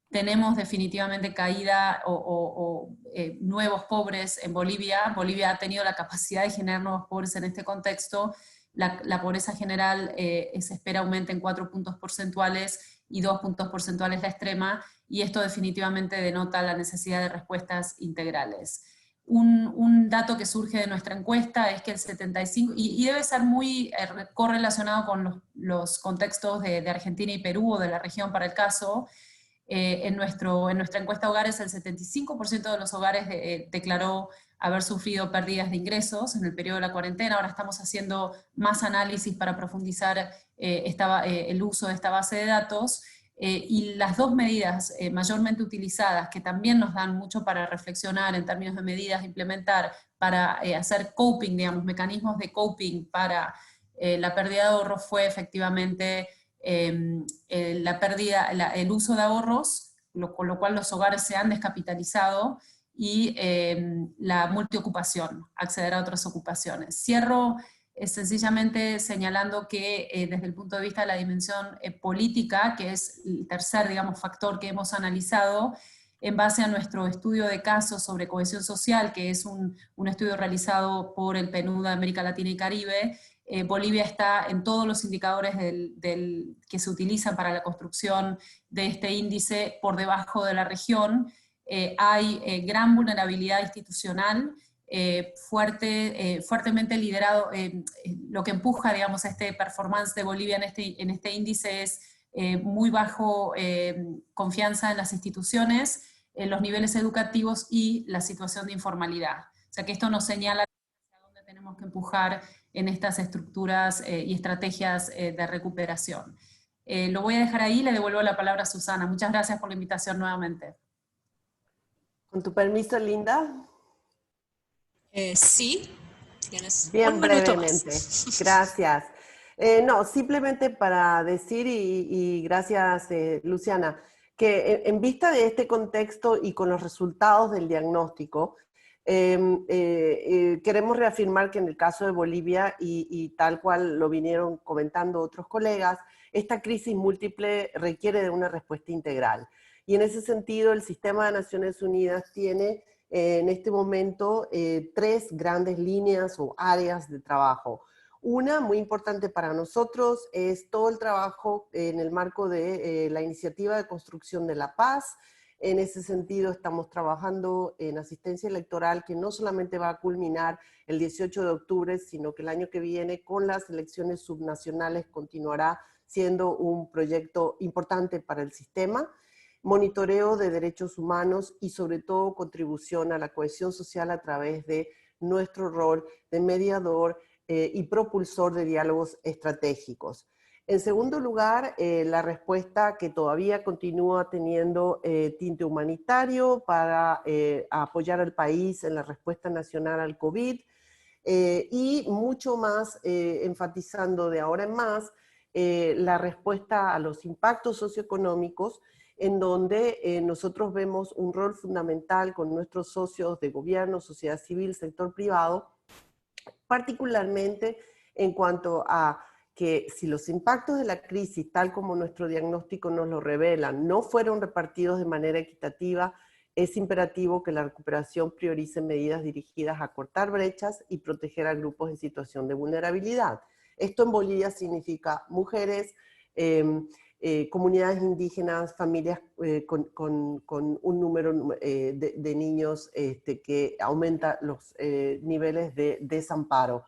tenemos definitivamente caída o nuevos pobres en Bolivia. Bolivia ha tenido la capacidad de generar nuevos pobres en este contexto. La pobreza general se espera aumente en 4 puntos porcentuales y 2 puntos porcentuales la extrema, y esto definitivamente denota la necesidad de respuestas integrales. Un dato que surge de nuestra encuesta es que el 75%, y debe ser muy correlacionado con los contextos de Argentina y Perú o de la región para el caso. En nuestra encuesta hogares, el 75% de los hogares declaró haber sufrido pérdidas de ingresos en el periodo de la cuarentena. Ahora estamos haciendo más análisis para profundizar el uso de esta base de datos. Y las dos medidas mayormente utilizadas, que también nos dan mucho para reflexionar en términos de medidas de implementar para hacer coping, digamos, mecanismos de coping para la pérdida de ahorros, fue efectivamente el uso de ahorros, con lo cual los hogares se han descapitalizado, y la multiocupación, acceder a otras ocupaciones. Cierro sencillamente señalando que desde el punto de vista de la dimensión política, que es el tercer, digamos, factor que hemos analizado, en base a nuestro estudio de casos sobre cohesión social, que es un estudio realizado por el PNUD de América Latina y Caribe, Bolivia está en todos los indicadores que se utilizan para la construcción de este índice por debajo de la región. Hay gran vulnerabilidad institucional, fuertemente liderado, lo que empuja, digamos, este performance de Bolivia en este índice es muy bajo confianza en las instituciones, en los niveles educativos y la situación de informalidad. O sea que esto nos señala hacia dónde tenemos que empujar en estas estructuras y estrategias de recuperación. Lo voy a dejar ahí, le devuelvo la palabra a Susana. Muchas gracias por la invitación nuevamente. Con tu permiso, Linda. Sí, tienes Bien un minuto brevemente. más. Gracias. No, simplemente para decir, y gracias, Luciana, que en vista de este contexto y con los resultados del diagnóstico, queremos reafirmar que en el caso de Bolivia, y tal cual lo vinieron comentando otros colegas, esta crisis múltiple requiere de una respuesta integral. Y en ese sentido, el Sistema de Naciones Unidas tiene en este momento 3 grandes líneas o áreas de trabajo. Una muy importante para nosotros es todo el trabajo en el marco de la iniciativa de construcción de la paz. En ese sentido estamos trabajando en asistencia electoral que no solamente va a culminar el 18 de octubre, sino que el año que viene con las elecciones subnacionales continuará siendo un proyecto importante para el sistema. Monitoreo de derechos humanos y sobre todo contribución a la cohesión social a través de nuestro rol de mediador y propulsor de diálogos estratégicos. En segundo lugar, la respuesta que todavía continúa teniendo tinte humanitario para apoyar al país en la respuesta nacional al COVID y mucho más enfatizando de ahora en más la respuesta a los impactos socioeconómicos, en donde nosotros vemos un rol fundamental con nuestros socios de gobierno, sociedad civil, sector privado, particularmente en cuanto a que si los impactos de la crisis, tal como nuestro diagnóstico nos lo revela, no fueron repartidos de manera equitativa, es imperativo que la recuperación priorice medidas dirigidas a cortar brechas y proteger a grupos en situación de vulnerabilidad. Esto en Bolivia significa mujeres, comunidades indígenas, familias con un número de niños que aumenta los niveles de desamparo.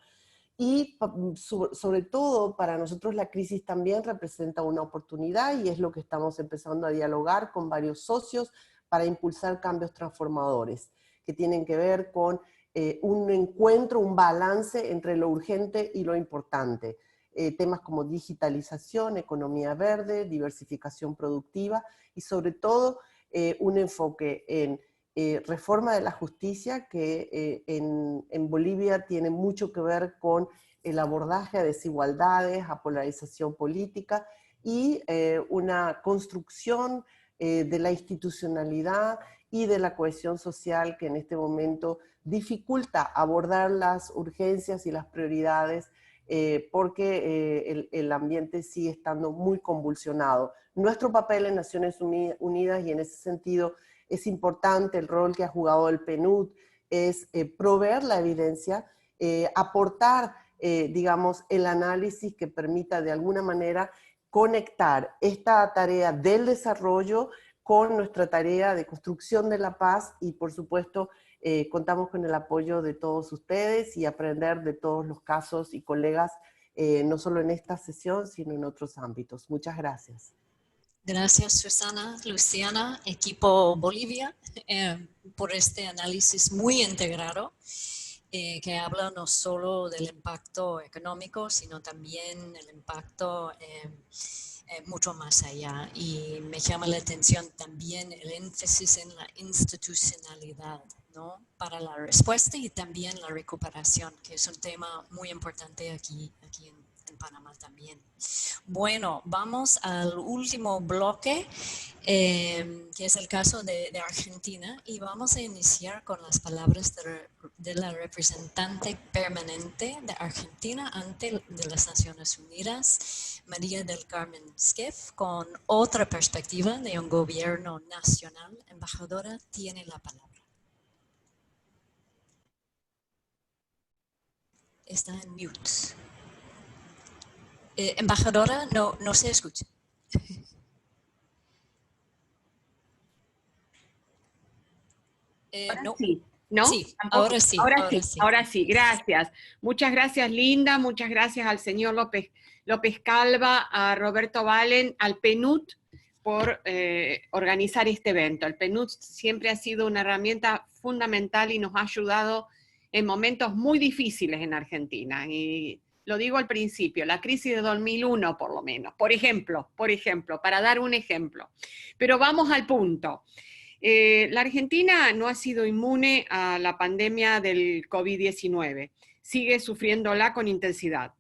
Y sobre todo para nosotros la crisis también representa una oportunidad y es lo que estamos empezando a dialogar con varios socios para impulsar cambios transformadores. que tienen que ver con un encuentro, un balance entre lo urgente y lo importante. Temas como digitalización, economía verde, diversificación productiva y sobre todo un enfoque en reforma de la justicia que en Bolivia tiene mucho que ver con el abordaje a desigualdades, a polarización política y una construcción de la institucionalidad y de la cohesión social que en este momento dificulta abordar las urgencias y las prioridades porque el ambiente sigue estando muy convulsionado. Nuestro papel en Naciones Unidas, y en ese sentido es importante el rol que ha jugado el PNUD, es proveer la evidencia, aportar, digamos, el análisis que permita de alguna manera conectar esta tarea del desarrollo con nuestra tarea de construcción de la paz y, por supuesto, contamos con el apoyo de todos ustedes y aprender de todos los casos y colegas, no solo en esta sesión, sino en otros ámbitos. Muchas gracias. Gracias, Susana, Luciana, equipo Bolivia, por este análisis muy integrado, que habla no solo del impacto económico, sino también el impacto mucho más allá. Y me llama la atención también el énfasis en la institucionalidad, ¿no? Para la respuesta y también la recuperación, que es un tema muy importante aquí en Panamá también. Bueno, vamos al último bloque, que es el caso de Argentina, y vamos a iniciar con las palabras de la representante permanente de Argentina ante de las Naciones Unidas, María del Carmen Esquef, con otra perspectiva de un gobierno nacional. Embajadora, tiene la palabra. Está en mute. Embajadora, no se escucha. No. Sí, ¿no? Sí, ¿Tampoco? ahora sí. Ahora sí, gracias. Muchas gracias, Linda, muchas gracias al señor López Calva, a Roberto Valen, al PNUD por organizar este evento. El PNUD siempre ha sido una herramienta fundamental y nos ha ayudado en momentos muy difíciles en Argentina. Y lo digo al principio, la crisis de 2001 por lo menos, por ejemplo, para dar un ejemplo. Pero vamos al punto. La Argentina no ha sido inmune a la pandemia del COVID-19, sigue sufriéndola con intensidad.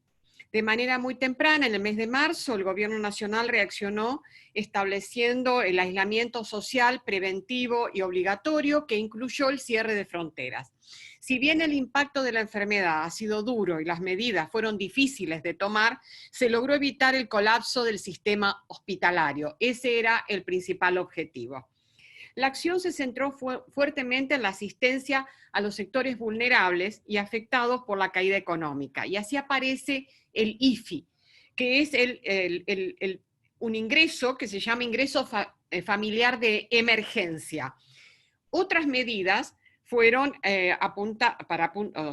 De manera muy temprana, en el mes de marzo, el gobierno nacional reaccionó estableciendo el aislamiento social preventivo y obligatorio que incluyó el cierre de fronteras. Si bien el impacto de la enfermedad ha sido duro y las medidas fueron difíciles de tomar, se logró evitar el colapso del sistema hospitalario. Ese era el principal objetivo. La acción se centró fuertemente en la asistencia a los sectores vulnerables y afectados por la caída económica. Y así aparece el IFI, que es un ingreso que se llama ingreso familiar de emergencia. Otras medidas fueron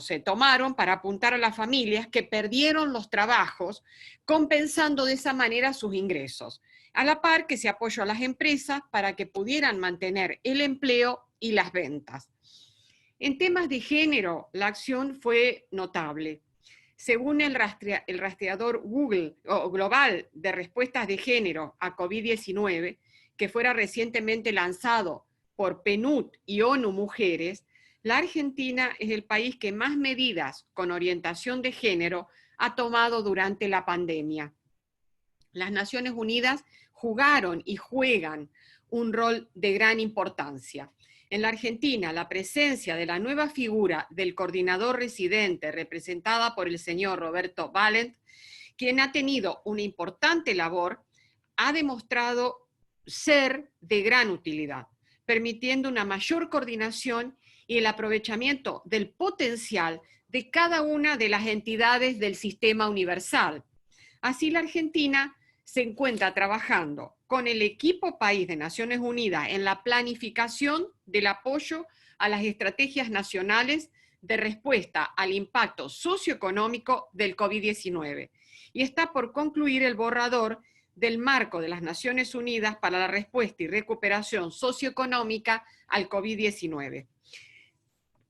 se tomaron para apuntar a las familias que perdieron los trabajos, compensando de esa manera sus ingresos. A la par que se apoyó a las empresas para que pudieran mantener el empleo y las ventas. En temas de género, la acción fue notable. Según el rastreador Google global de respuestas de género a COVID-19, que fuera recientemente lanzado por PNUD y ONU Mujeres, la Argentina es el país que más medidas con orientación de género ha tomado durante la pandemia. Las Naciones Unidas jugaron y juegan un rol de gran importancia. En la Argentina, la presencia de la nueva figura del coordinador residente, representada por el señor Roberto Valen, quien ha tenido una importante labor, ha demostrado ser de gran utilidad, permitiendo una mayor coordinación y el aprovechamiento del potencial de cada una de las entidades del sistema universal. Así, la Argentina se encuentra trabajando con el equipo país de Naciones Unidas en la planificación del apoyo a las estrategias nacionales de respuesta al impacto socioeconómico del COVID-19 y está por concluir el borrador del marco de las Naciones Unidas para la respuesta y recuperación socioeconómica al COVID-19.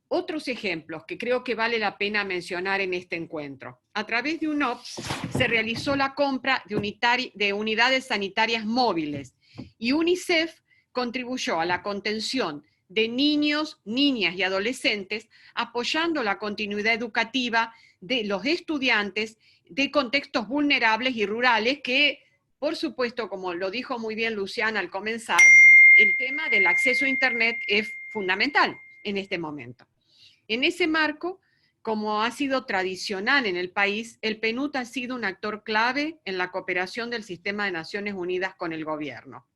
Otros ejemplos que creo que vale la pena mencionar en este encuentro. A través de UNOPS se realizó la compra de unidades sanitarias móviles y UNICEF contribuyó a la contención de niños, niñas y adolescentes, apoyando la continuidad educativa de los estudiantes de contextos vulnerables y rurales que, por supuesto, como lo dijo muy bien Luciana al comenzar, el tema del acceso a Internet es fundamental en este momento. En ese marco, como ha sido tradicional en el país, el PNUD ha sido un actor clave en la cooperación del Sistema de Naciones Unidas con el gobierno.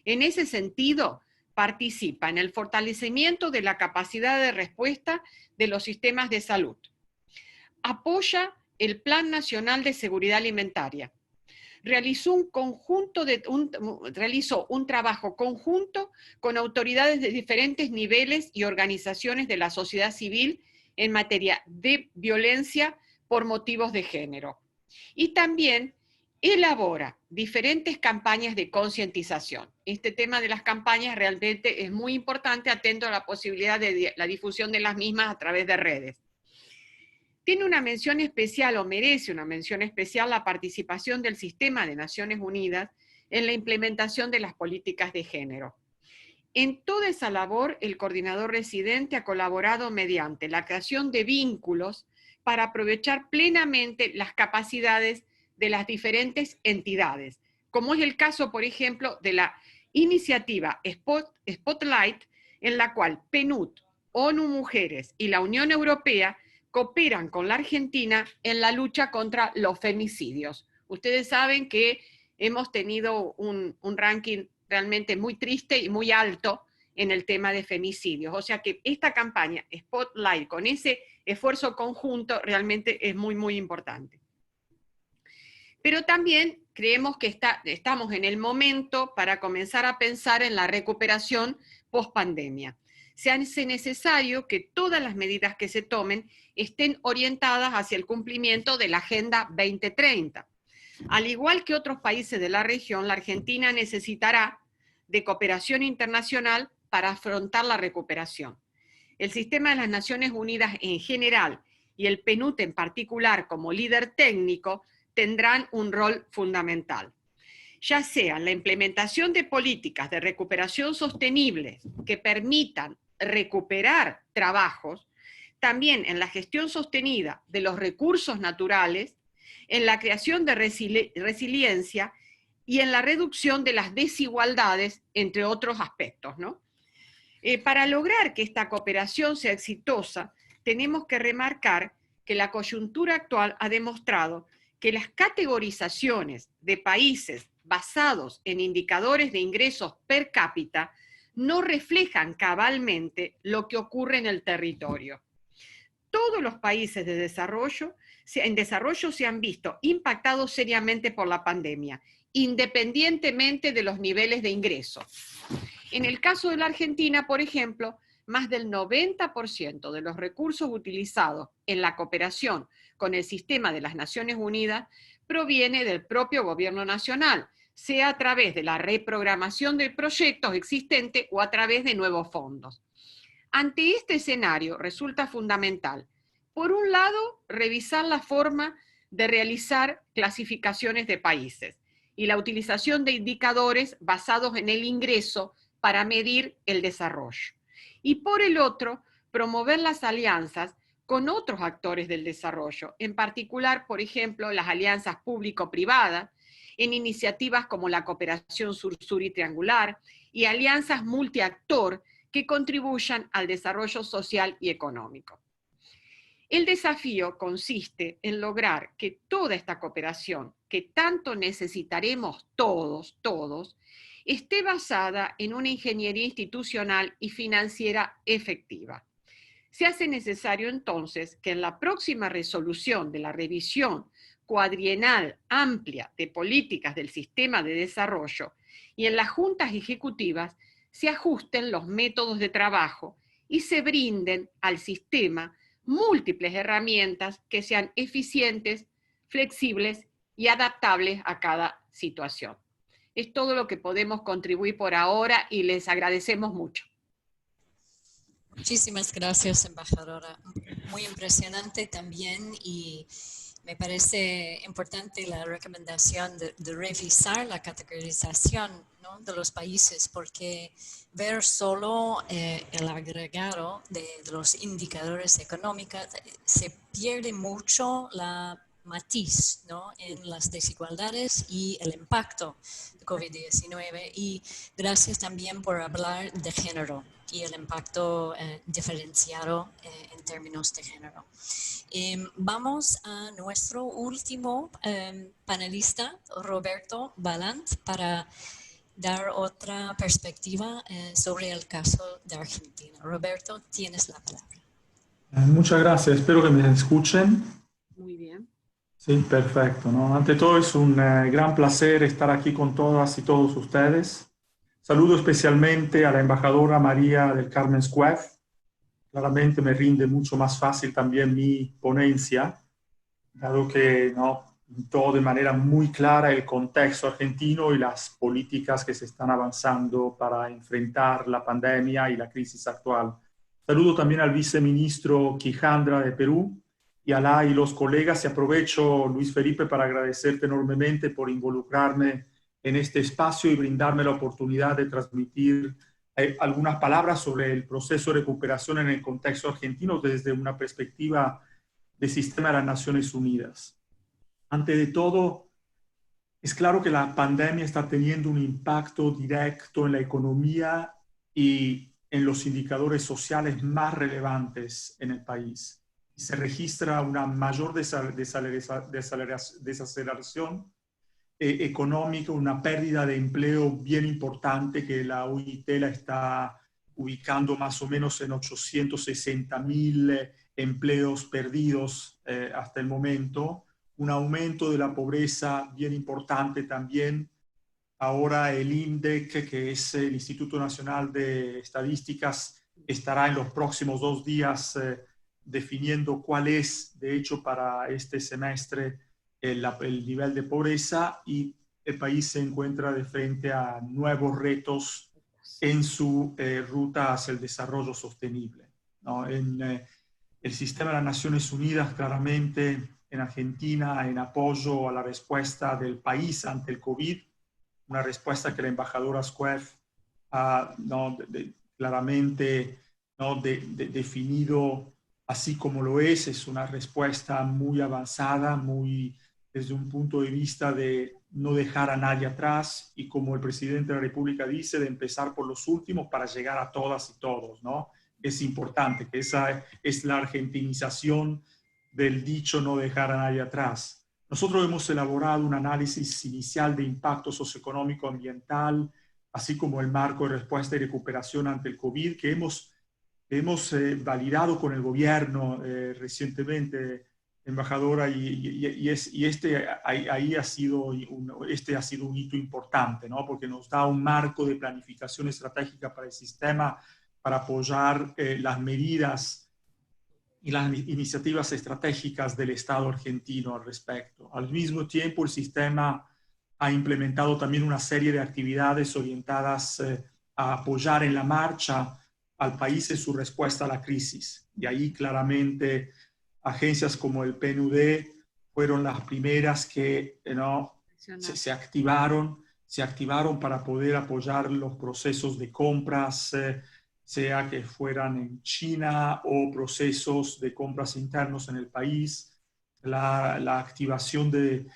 En ese sentido, participa en el fortalecimiento de la capacidad de respuesta de los sistemas de salud. Apoya el Plan Nacional de Seguridad Alimentaria. Realizó un trabajo conjunto con autoridades de diferentes niveles y organizaciones de la sociedad civil en materia de violencia por motivos de género. Y también elabora diferentes campañas de concientización. Este tema de las campañas realmente es muy importante, atento a la posibilidad de la difusión de las mismas a través de redes. Tiene una mención especial, o merece una mención especial, la participación del Sistema de Naciones Unidas en la implementación de las políticas de género. En toda esa labor, el coordinador residente ha colaborado mediante la creación de vínculos para aprovechar plenamente las capacidades de las diferentes entidades, como es el caso, por ejemplo, de la iniciativa Spotlight, en la cual PNUD, ONU Mujeres y la Unión Europea cooperan con la Argentina en la lucha contra los femicidios. Ustedes saben que hemos tenido un ranking realmente muy triste y muy alto en el tema de femicidios. O sea que esta campaña Spotlight, con ese esfuerzo conjunto, realmente es muy, muy importante. Pero también creemos que estamos en el momento para comenzar a pensar en la recuperación post-pandemia. Se hace necesario que todas las medidas que se tomen estén orientadas hacia el cumplimiento de la Agenda 2030. Al igual que otros países de la región, la Argentina necesitará de cooperación internacional para afrontar la recuperación. El Sistema de las Naciones Unidas en general y el PNUD en particular como líder técnico tendrán un rol fundamental, ya sea en la implementación de políticas de recuperación sostenibles que permitan recuperar trabajos, también en la gestión sostenida de los recursos naturales, en la creación de resiliencia y en la reducción de las desigualdades, entre otros aspectos, ¿no? Para lograr que esta cooperación sea exitosa, tenemos que remarcar que la coyuntura actual ha demostrado que las categorizaciones de países basados en indicadores de ingresos per cápita no reflejan cabalmente lo que ocurre en el territorio. Todos los países en desarrollo se han visto impactados seriamente por la pandemia, independientemente de los niveles de ingresos. En el caso de la Argentina, por ejemplo, más del 90% de los recursos utilizados en la cooperación con el Sistema de las Naciones Unidas proviene del propio gobierno nacional, sea a través de la reprogramación de proyectos existentes o a través de nuevos fondos. Ante este escenario resulta fundamental, por un lado, revisar la forma de realizar clasificaciones de países y la utilización de indicadores basados en el ingreso para medir el desarrollo. Y por el otro, promover las alianzas con otros actores del desarrollo, en particular, por ejemplo, las alianzas público-privadas, en iniciativas como la cooperación sur-sur y triangular, y alianzas multiactor que contribuyan al desarrollo social y económico. El desafío consiste en lograr que toda esta cooperación, que tanto necesitaremos todos, esté basada en una ingeniería institucional y financiera efectiva. Se hace necesario entonces que en la próxima resolución de la revisión cuadrienal amplia de políticas del sistema de desarrollo y en las juntas ejecutivas se ajusten los métodos de trabajo y se brinden al sistema múltiples herramientas que sean eficientes, flexibles y adaptables a cada situación. Es todo lo que podemos contribuir por ahora y les agradecemos mucho. Muchísimas gracias, embajadora. Muy impresionante también y me parece importante la recomendación de revisar la categorización, ¿no?, de los países, porque ver solo el agregado de los indicadores económicos se pierde mucho la matiz, ¿no?, en las desigualdades y el impacto de COVID-19. Y gracias también por hablar de género y el impacto diferenciado en términos de género. Vamos a nuestro último panelista, Roberto Ballant, para dar otra perspectiva sobre el caso de Argentina. Roberto, tienes la palabra. Muchas gracias, espero que me escuchen. Muy bien. Sí, perfecto, ¿no? Ante todo es un gran placer estar aquí con todas y todos ustedes. Saludo especialmente a la embajadora María del Carmen Esquef. Claramente me rinde mucho más fácil también mi ponencia, dado que ¿no?, todo de manera muy clara el contexto argentino y las políticas que se están avanzando para enfrentar la pandemia y la crisis actual. Saludo también al viceministro Quijandra de Perú y a la y los colegas, y aprovecho, Luis Felipe, para agradecerte enormemente por involucrarme en este espacio y brindarme la oportunidad de transmitir algunas palabras sobre el proceso de recuperación en el contexto argentino desde una perspectiva del sistema de las Naciones Unidas. Ante de todo, es claro que la pandemia está teniendo un impacto directo en la economía y en los indicadores sociales más relevantes en el país. Se registra una mayor desaceleración económica, una pérdida de empleo bien importante que la OIT la está ubicando más o menos en 860,000 empleos perdidos hasta el momento, un aumento de la pobreza bien importante también. Ahora el INDEC, que es el Instituto Nacional de Estadísticas, estará en los próximos 2 días definiendo cuál es, de hecho, para este semestre el nivel de pobreza, y el país se encuentra de frente a nuevos retos en su ruta hacia el desarrollo sostenible, ¿no? En el sistema de las Naciones Unidas, claramente en Argentina, en apoyo a la respuesta del país ante el COVID, una respuesta que la embajadora Esquef ha claramente definido así como lo es una respuesta muy avanzada, muy desde un punto de vista de no dejar a nadie atrás y, como el presidente de la República dice, de empezar por los últimos para llegar a todas y todos, ¿no? Es importante, que esa es la argentinización del dicho no dejar a nadie atrás. Nosotros hemos elaborado un análisis inicial de impacto socioeconómico ambiental, así como el marco de respuesta y recuperación ante el COVID, que hemos validado con el gobierno recientemente, embajadora, y este ha sido un hito importante, ¿no? Porque nos da un marco de planificación estratégica para el sistema, para apoyar las medidas y las iniciativas estratégicas del Estado argentino al respecto. Al mismo tiempo, el sistema ha implementado también una serie de actividades orientadas a apoyar en la marcha al país en su respuesta a la crisis. Y ahí claramente agencias como el PNUD fueron las primeras que se activaron para poder apoyar los procesos de compras, sea que fueran en China o procesos de compras internos en el país, la activación de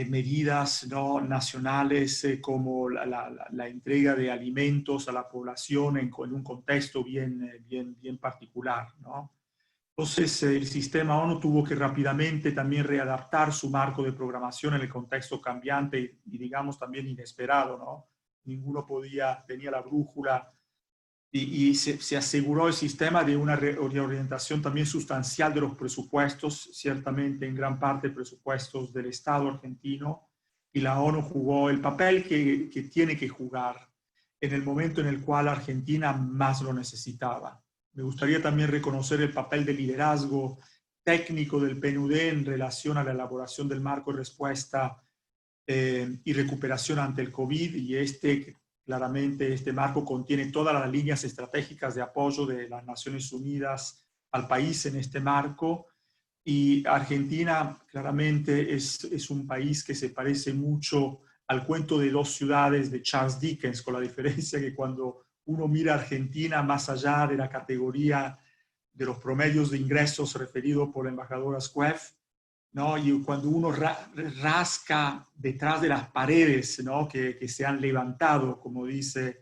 medidas nacionales como la entrega de alimentos a la población en un contexto bien particular, ¿no? Entonces, el sistema ONU tuvo que rápidamente también readaptar su marco de programación en el contexto cambiante y digamos también inesperado, ¿no? Ninguno tenía la brújula, y se aseguró el sistema de una reorientación también sustancial de los presupuestos, ciertamente en gran parte presupuestos del Estado argentino, y la ONU jugó el papel que tiene que jugar en el momento en el cual Argentina más lo necesitaba. Me gustaría también reconocer el papel de liderazgo técnico del PNUD en relación a la elaboración del marco de respuesta y recuperación ante el COVID, y Claramente este marco contiene todas las líneas estratégicas de apoyo de las Naciones Unidas al país en este marco. Y Argentina claramente es un país que se parece mucho al cuento de dos ciudades de Charles Dickens, con la diferencia que cuando uno mira a Argentina más allá de la categoría de los promedios de ingresos referido por la embajadora Squeff, ¿no? Y cuando uno rasca detrás de las paredes, ¿no? que se han levantado, como dicen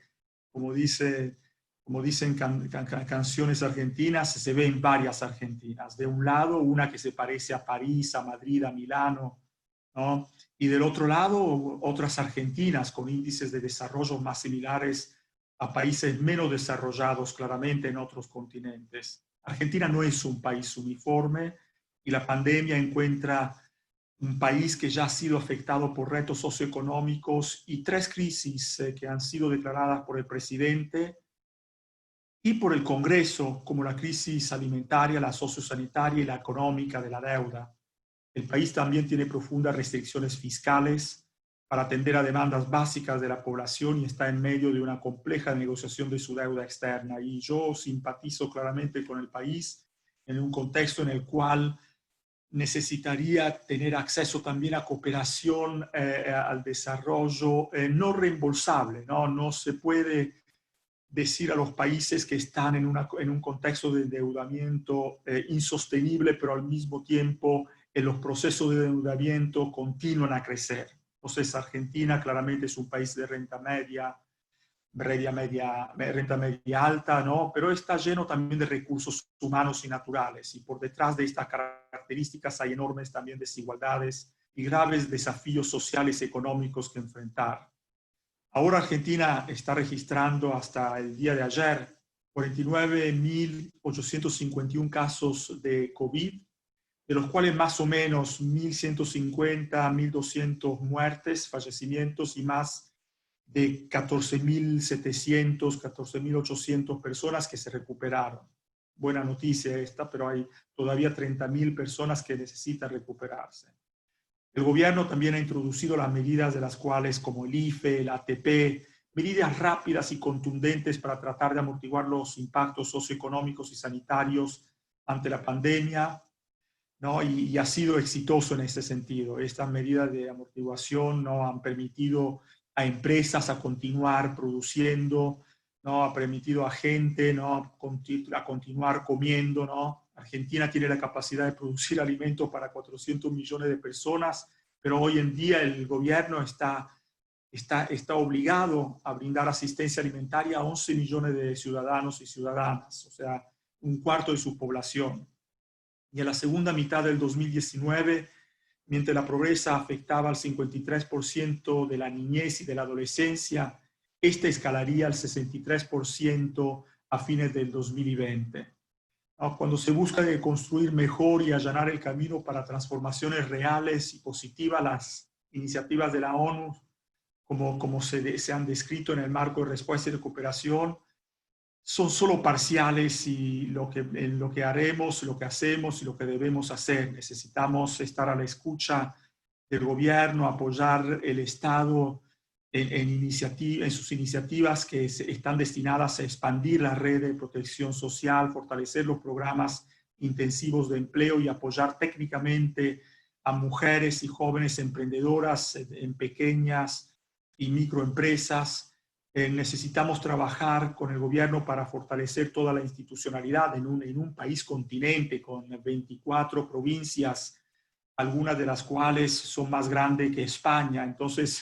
canciones argentinas, se ven varias Argentinas. De un lado, una que se parece a París, a Madrid, a Milano, ¿no? Y del otro lado, otras Argentinas con índices de desarrollo más similares a países menos desarrollados claramente en otros continentes. Argentina no es un país uniforme y la pandemia encuentra un país que ya ha sido afectado por retos socioeconómicos y 3 crisis que han sido declaradas por el presidente y por el Congreso, como la crisis alimentaria, la sociosanitaria y la económica de la deuda. El país también tiene profundas restricciones fiscales para atender a demandas básicas de la población y está en medio de una compleja negociación de su deuda externa. Y yo simpatizo claramente con el país en un contexto en el cual necesitaría tener acceso también a cooperación al desarrollo no reembolsable, ¿no? No se puede decir a los países que están en un contexto de endeudamiento insostenible, pero al mismo tiempo los procesos de endeudamiento continúan a crecer. Entonces Argentina claramente es un país de renta media alta, ¿no? Pero está lleno también de recursos humanos y naturales. Y por detrás de estas características hay enormes también desigualdades y graves desafíos sociales y económicos que enfrentar. Ahora Argentina está registrando hasta el día de ayer 49.851 casos de COVID, de los cuales más o menos 1.150, 1.200 muertes, fallecimientos y más de 14.700, 14.800 personas que se recuperaron. Buena noticia esta, pero hay todavía 30.000 personas que necesitan recuperarse. El gobierno también ha introducido las medidas de las cuales, como el IFE, el ATP, medidas rápidas y contundentes para tratar de amortiguar los impactos socioeconómicos y sanitarios ante la pandemia, ¿no? Y ha sido exitoso en este sentido. Estas medidas de amortiguación, ¿no?, han permitido a empresas a continuar produciendo, ¿no?, ha permitido a gente, ¿no?, a continuar comiendo, ¿no? Argentina tiene la capacidad de producir alimentos para 400 millones de personas, pero hoy en día el gobierno está obligado a brindar asistencia alimentaria a 11 millones de ciudadanos y ciudadanas, o sea, un cuarto de su población. Y en la segunda mitad del 2019, mientras la pobreza afectaba al 53% de la niñez y de la adolescencia, esta escalaría al 63% a fines del 2020. Cuando se busca de construir mejor y allanar el camino para transformaciones reales y positivas, las iniciativas de la ONU, como se han descrito en el marco de respuesta y recuperación, son solo parciales y lo que haremos, lo que hacemos y lo que debemos hacer. Necesitamos estar a la escucha del gobierno, apoyar el Estado en sus iniciativas que están destinadas a expandir la red de protección social, fortalecer los programas intensivos de empleo y apoyar técnicamente a mujeres y jóvenes emprendedoras en pequeñas y microempresas. Necesitamos trabajar con el gobierno para fortalecer toda la institucionalidad en un país continente con 24 provincias, algunas de las cuales son más grandes que España. Entonces,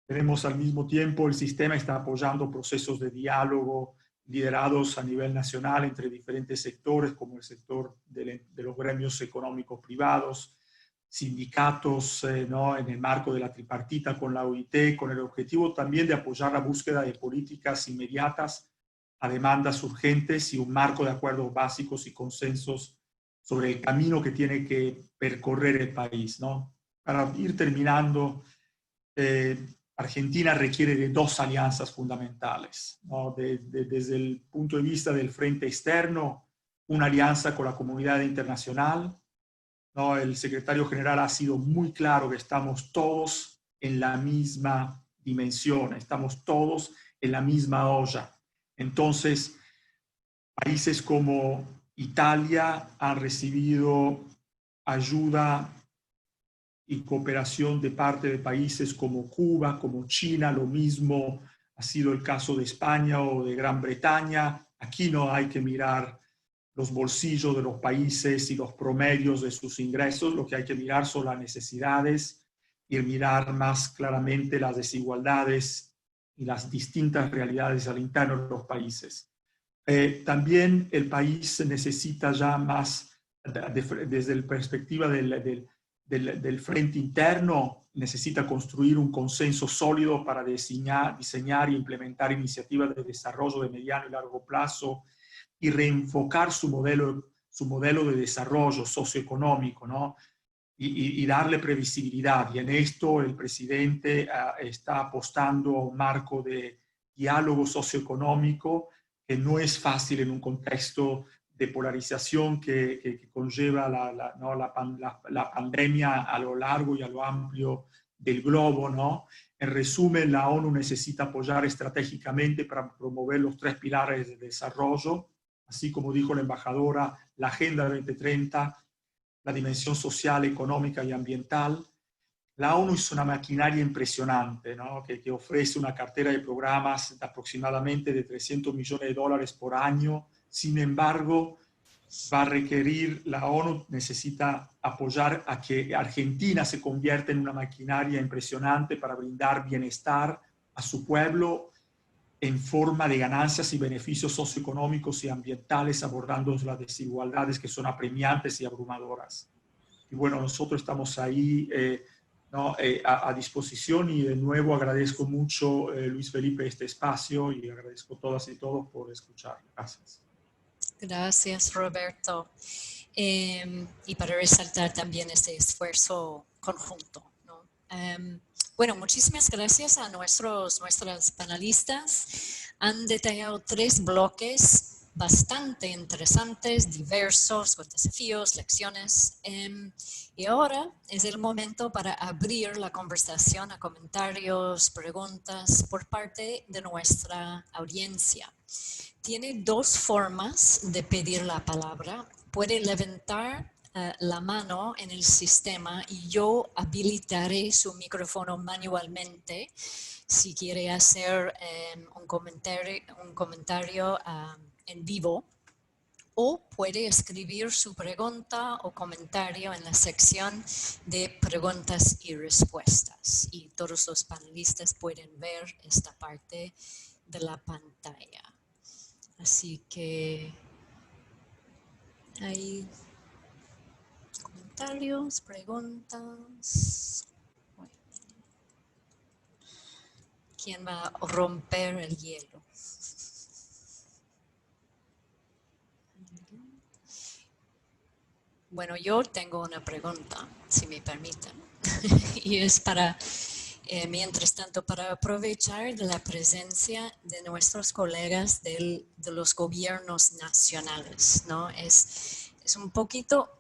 tenemos al mismo tiempo, el sistema está apoyando procesos de diálogo liderados a nivel nacional entre diferentes sectores, como el sector de los gremios económicos privados, sindicatos, ¿no?, en el marco de la tripartita con la OIT, con el objetivo también de apoyar la búsqueda de políticas inmediatas a demandas urgentes y un marco de acuerdos básicos y consensos sobre el camino que tiene que percorrer el país, ¿no? Para ir terminando, Argentina requiere de 2 alianzas fundamentales, ¿no? Desde el punto de vista del frente externo, una alianza con la comunidad internacional, ¿no? El secretario general ha sido muy claro que estamos todos en la misma dimensión, estamos todos en la misma olla. Entonces, países como Italia han recibido ayuda y cooperación de parte de países como Cuba, como China, lo mismo ha sido el caso de España o de Gran Bretaña. Aquí no hay que mirar los bolsillos de los países y los promedios de sus ingresos, lo que hay que mirar son las necesidades y mirar más claramente las desigualdades y las distintas realidades al interno de los países. También el país necesita ya más, desde la perspectiva del frente interno, necesita construir un consenso sólido para diseñar e implementar iniciativas de desarrollo de mediano y largo plazo y reenfocar su modelo de desarrollo socioeconómico, ¿no? Y darle previsibilidad. Y en esto el presidente está apostando a un marco de diálogo socioeconómico que no es fácil en un contexto de polarización que conlleva la pandemia a lo largo y a lo amplio del globo, ¿no? En resumen, la ONU necesita apoyar estratégicamente para promover los 3 pilares de desarrollo, así como dijo la embajadora, la Agenda 2030, la dimensión social, económica y ambiental. La ONU es una maquinaria impresionante, ¿no? que ofrece una cartera de programas de aproximadamente de $300 millones por año. Sin embargo, va a requerir, la ONU necesita apoyar a que Argentina se convierta en una maquinaria impresionante para brindar bienestar a su pueblo en forma de ganancias y beneficios socioeconómicos y ambientales, abordando las desigualdades que son apremiantes y abrumadoras. Y bueno, nosotros estamos ahí a disposición, y de nuevo agradezco mucho, Luis Felipe, este espacio, y agradezco a todas y todos por escuchar. Gracias. Gracias, Roberto. Y para resaltar también este esfuerzo conjunto, ¿no? Bueno, muchísimas gracias a nuestras panelistas. Han detallado 3 bloques bastante interesantes, diversos, con desafíos, lecciones. Y ahora es el momento para abrir la conversación a comentarios, preguntas por parte de nuestra audiencia. Tiene 2 formas de pedir la palabra. Puede levantar la mano en el sistema y yo habilitaré su micrófono manualmente si quiere hacer un comentario en vivo, o puede escribir su pregunta o comentario en la sección de preguntas y respuestas, y todos los panelistas pueden ver esta parte de la pantalla. Así que hay comentarios, preguntas. Bueno. ¿Quién va a romper el hielo? Bueno, yo tengo una pregunta, si me permiten, y es para, mientras tanto, para aprovechar de la presencia de nuestros colegas de los gobiernos nacionales, ¿no? Es un poquito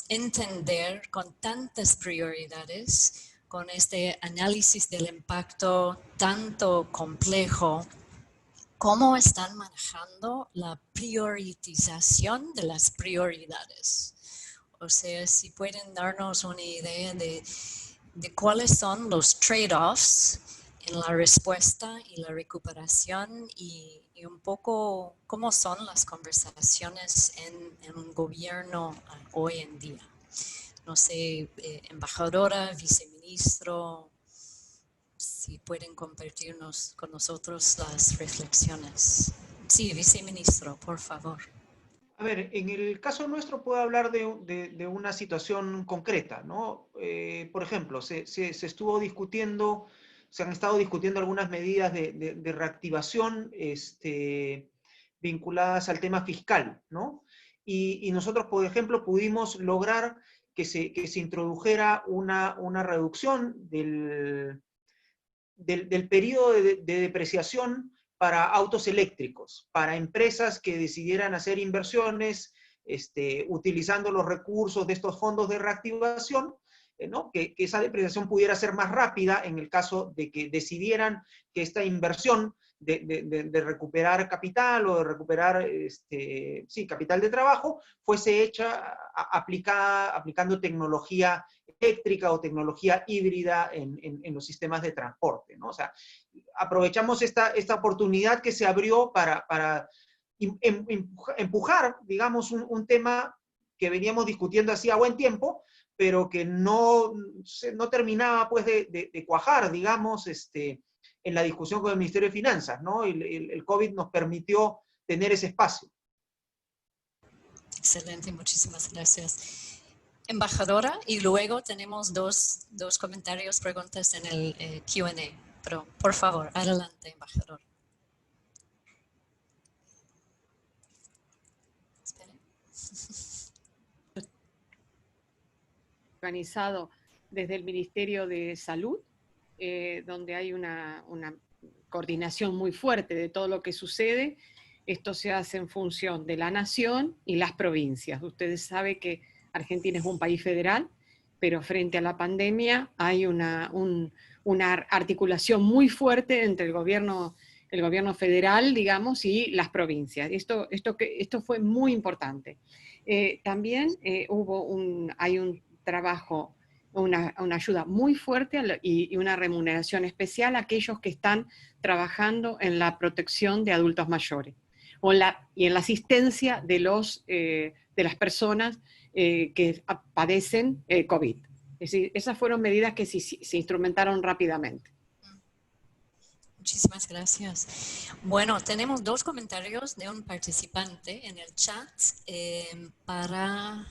entender con tantas prioridades, con este análisis del impacto tanto complejo, cómo están manejando la priorización de las prioridades. O sea, si pueden darnos una idea de cuáles son los trade-offs en la respuesta y la recuperación, y un poco cómo son las conversaciones en un gobierno hoy en día. No sé, embajadora, viceministro, si pueden compartirnos con nosotros las reflexiones. Sí, viceministro, por favor. A ver, en el caso nuestro puedo hablar de una situación concreta, ¿no? Por ejemplo, se estuvo discutiendo, se han estado discutiendo algunas medidas de reactivación vinculadas al tema fiscal, ¿no? Y nosotros, por ejemplo, pudimos lograr que se introdujera una reducción del periodo de depreciación para autos eléctricos, para empresas que decidieran hacer inversiones utilizando los recursos de estos fondos de reactivación, ¿no? Que esa depreciación pudiera ser más rápida en el caso de que decidieran que esta inversión de recuperar capital o de recuperar capital de trabajo fuese hecha aplicando tecnología eléctrica o tecnología híbrida en los sistemas de transporte, ¿no? O sea, aprovechamos esta oportunidad que se abrió para empujar, digamos, un tema que veníamos discutiendo hacía buen tiempo, pero que no terminaba pues de cuajar, digamos, en la discusión con el Ministerio de Finanzas, ¿no? El COVID nos permitió tener ese espacio. Excelente, muchísimas gracias. Embajadora, y luego tenemos dos comentarios, preguntas en el Q&A, pero por favor, adelante, embajador. Espere. Organizado desde el Ministerio de Salud, donde hay una coordinación muy fuerte de todo lo que sucede. Esto se hace en función de la nación y las provincias. Ustedes saben que Argentina es un país federal, pero frente a la pandemia hay una articulación muy fuerte entre el gobierno federal, digamos, y las provincias. Esto fue muy importante. También hay un trabajo, una ayuda muy fuerte y una remuneración especial a aquellos que están trabajando en la protección de adultos mayores y en la asistencia de las personas que padecen COVID. Es decir, esas fueron medidas que se instrumentaron rápidamente. Muchísimas gracias. Bueno, tenemos dos comentarios de un participante en el chat para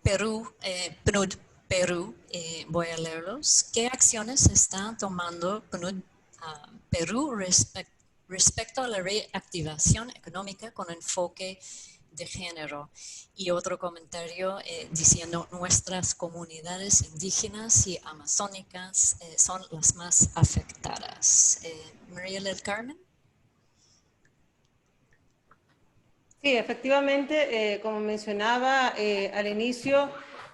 PNUD Perú. Voy a leerlos. ¿Qué acciones está tomando PNUD Perú respecto a la reactivación económica con enfoque de género? Y otro comentario diciendo nuestras comunidades indígenas y amazónicas son las más afectadas. María del Carmen. Sí, efectivamente, como mencionaba al inicio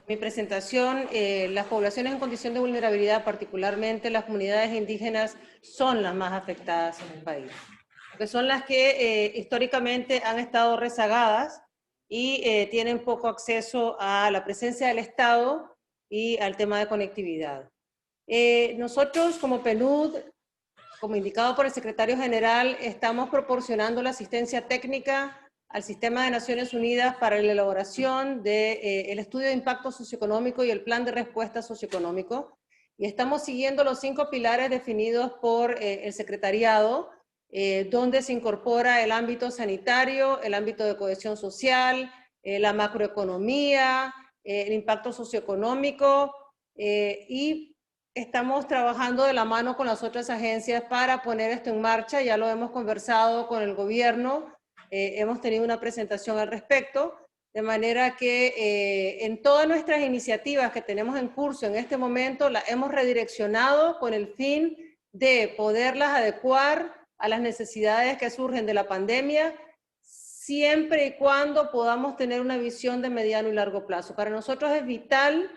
mi presentación, las poblaciones en condición de vulnerabilidad, particularmente las comunidades indígenas, son las más afectadas en el país, porque son las que históricamente han estado rezagadas y tienen poco acceso a la presencia del Estado y al tema de conectividad. Nosotros como PNUD, como indicado por el secretario general, estamos proporcionando la asistencia técnica al Sistema de Naciones Unidas para la elaboración del estudio de impacto socioeconómico y el plan de respuesta socioeconómico. Y estamos siguiendo los 5 pilares definidos por el secretariado, donde se incorpora el ámbito sanitario, el ámbito de cohesión social, la macroeconomía, el impacto socioeconómico, y estamos trabajando de la mano con las otras agencias para poner esto en marcha. Ya lo hemos conversado con el gobierno, hemos tenido una presentación al respecto, de manera que en todas nuestras iniciativas que tenemos en curso en este momento, las hemos redireccionado con el fin de poderlas adecuar a las necesidades que surgen de la pandemia, siempre y cuando podamos tener una visión de mediano y largo plazo. Para nosotros es vital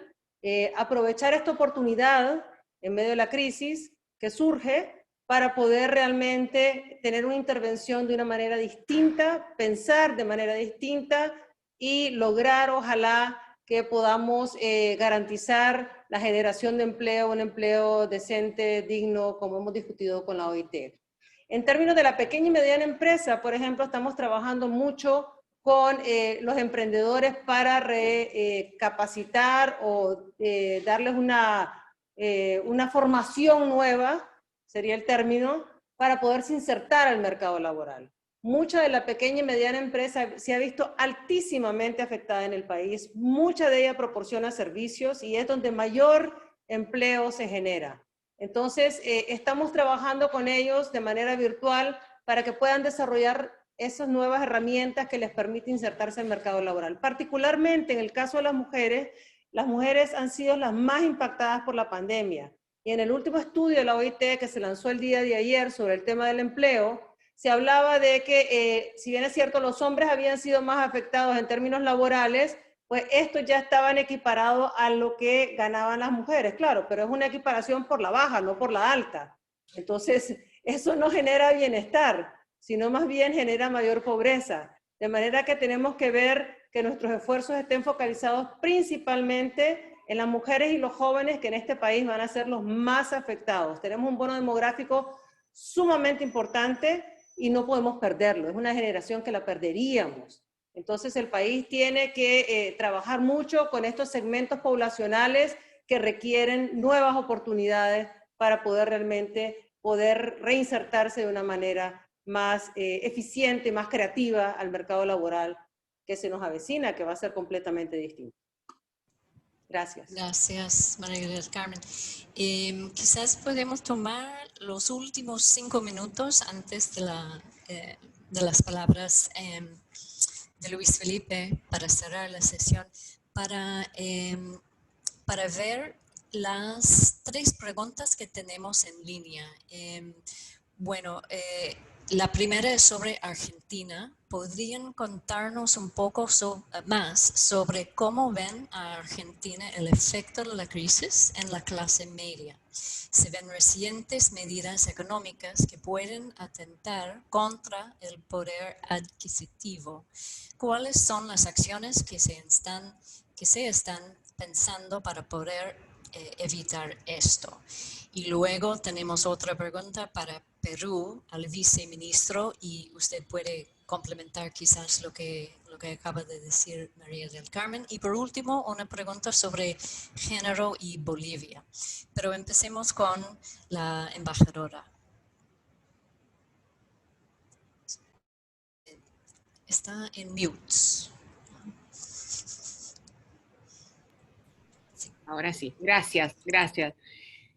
aprovechar esta oportunidad en medio de la crisis que surge para poder realmente tener una intervención de una manera distinta, pensar de manera distinta y lograr, ojalá, que podamos garantizar la generación de empleo, un empleo decente, digno, como hemos discutido con la OIT. En términos de la pequeña y mediana empresa, por ejemplo, estamos trabajando mucho con los emprendedores para recapacitar o darles una formación nueva, sería el término, para poderse insertar al mercado laboral. Mucha de la pequeña y mediana empresa se ha visto altísimamente afectada en el país. Mucha de ella proporciona servicios y es donde mayor empleo se genera. Entonces, estamos trabajando con ellos de manera virtual para que puedan desarrollar esas nuevas herramientas que les permiten insertarse al mercado laboral. Particularmente en el caso de las mujeres han sido las más impactadas por la pandemia. Y en el último estudio de la OIT que se lanzó el día de ayer sobre el tema del empleo, se hablaba de que, si bien es cierto, los hombres habían sido más afectados en términos laborales, pues estos ya estaban equiparados a lo que ganaban las mujeres, claro, pero es una equiparación por la baja, no por la alta. Entonces, eso no genera bienestar, sino más bien genera mayor pobreza. De manera que tenemos que ver que nuestros esfuerzos estén focalizados principalmente en las mujeres y los jóvenes que en este país van a ser los más afectados. Tenemos un bono demográfico sumamente importante y no podemos perderlo. Es una generación que la perderíamos. Entonces el país tiene que trabajar mucho con estos segmentos poblacionales que requieren nuevas oportunidades para poder realmente reinsertarse de una manera más eficiente, más creativa al mercado laboral que se nos avecina, que va a ser completamente distinto. Gracias. Gracias, María del Carmen. Quizás podemos tomar los últimos 5 minutos antes de las palabras de Luis Felipe para cerrar la sesión, para ver las 3 preguntas que tenemos en línea. La primera es sobre Argentina. ¿Podrían contarnos un poco más sobre cómo ven a Argentina el efecto de la crisis en la clase media? Se ven recientes medidas económicas que pueden atentar contra el poder adquisitivo. ¿Cuáles son las acciones que se están pensando para poder evitar esto? Y luego tenemos otra pregunta para Perú, al viceministro, y usted puede complementar quizás lo que acaba de decir María del Carmen. Y por último, una pregunta sobre género y Bolivia. Pero empecemos con la embajadora. Está en mute. Ahora sí, gracias, gracias.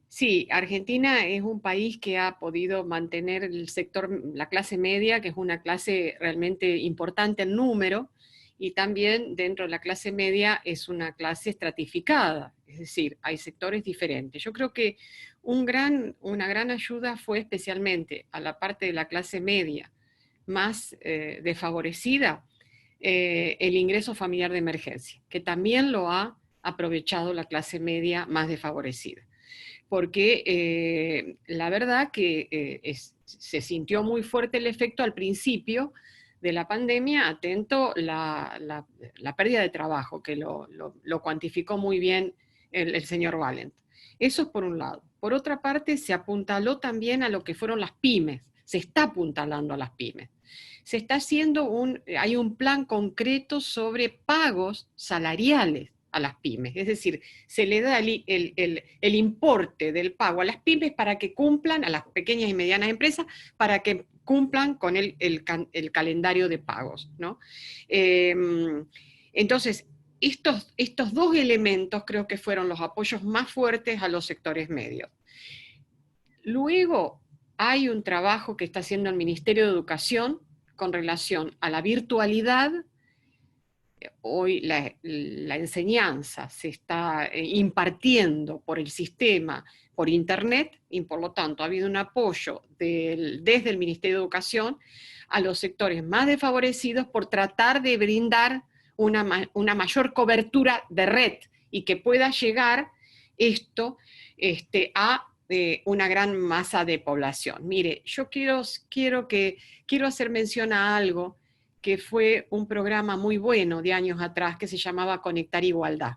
Sí, Argentina es un país que ha podido mantener el sector, la clase media, que es una clase realmente importante en número, y también dentro de la clase media es una clase estratificada, es decir, hay sectores diferentes. Yo creo que una gran ayuda fue especialmente a la parte de la clase media más desfavorecida, el ingreso familiar de emergencia, que también lo ha aprovechado la clase media más desfavorecida. Porque la verdad que se sintió muy fuerte el efecto al principio de la pandemia, atento la pérdida de trabajo, que lo cuantificó muy bien el señor Valent. Eso es por un lado. Por otra parte, se apuntaló también a lo que fueron las pymes, se está apuntalando a las pymes. Se está haciendo hay un plan concreto sobre pagos salariales a las pymes, es decir, se le da el importe del pago a las pymes para que cumplan, a las pequeñas y medianas empresas, para que cumplan con el calendario de pagos, ¿no? Entonces, estos 2 elementos creo que fueron los apoyos más fuertes a los sectores medios. Luego, hay un trabajo que está haciendo el Ministerio de Educación con relación a la virtualidad. Hoy la enseñanza se está impartiendo por el sistema, por internet, y por lo tanto ha habido un apoyo desde el Ministerio de Educación a los sectores más desfavorecidos por tratar de brindar una mayor cobertura de red y que pueda llegar esto a una gran masa de población. Mire, yo quiero hacer mención a algo que fue un programa muy bueno de años atrás que se llamaba Conectar Igualdad.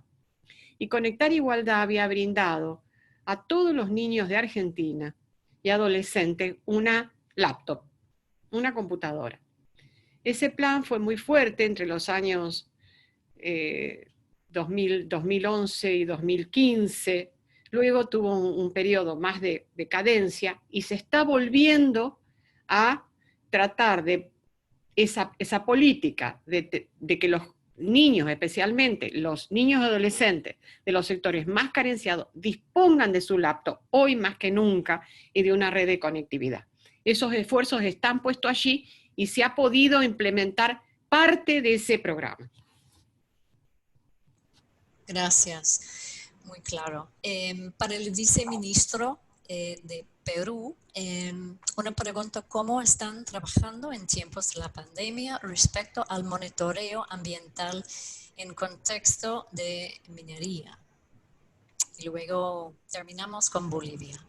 Y Conectar Igualdad había brindado a todos los niños de Argentina y adolescentes una laptop, una computadora. Ese plan fue muy fuerte entre los años 2011 y 2015, luego tuvo un periodo más de decadencia y se está volviendo a tratar de esa política de que los niños, especialmente los niños adolescentes de los sectores más carenciados, dispongan de su laptop, hoy más que nunca, y de una red de conectividad. Esos esfuerzos están puestos allí y se ha podido implementar parte de ese programa. Gracias, muy claro. Para el viceministro de Perú, una pregunta: ¿cómo están trabajando en tiempos de la pandemia respecto al monitoreo ambiental en contexto de minería? Y luego terminamos con Bolivia.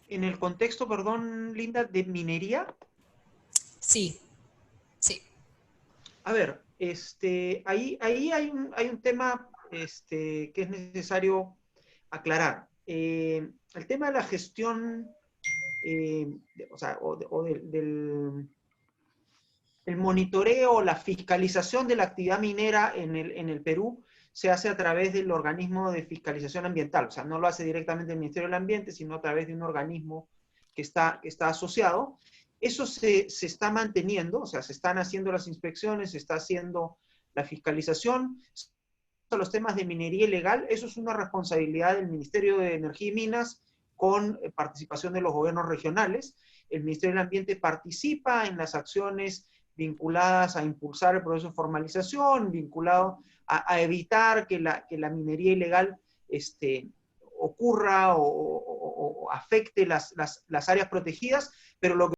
En el contexto, perdón, Linda, de minería. Sí, sí. A ver, ahí hay un tema que es necesario aclarar. El tema de la gestión, el monitoreo, la fiscalización de la actividad minera en el Perú se hace a través del organismo de fiscalización ambiental. O sea, no lo hace directamente el Ministerio del Ambiente, sino a través de un organismo que está asociado. Eso se está manteniendo, o sea, se están haciendo las inspecciones, se está haciendo la fiscalización. Los temas de minería ilegal, eso es una responsabilidad del Ministerio de Energía y Minas con participación de los gobiernos regionales. El Ministerio del Ambiente participa en las acciones vinculadas a impulsar el proceso de formalización, vinculado a evitar que la minería ilegal ocurra o afecte las áreas protegidas, pero lo que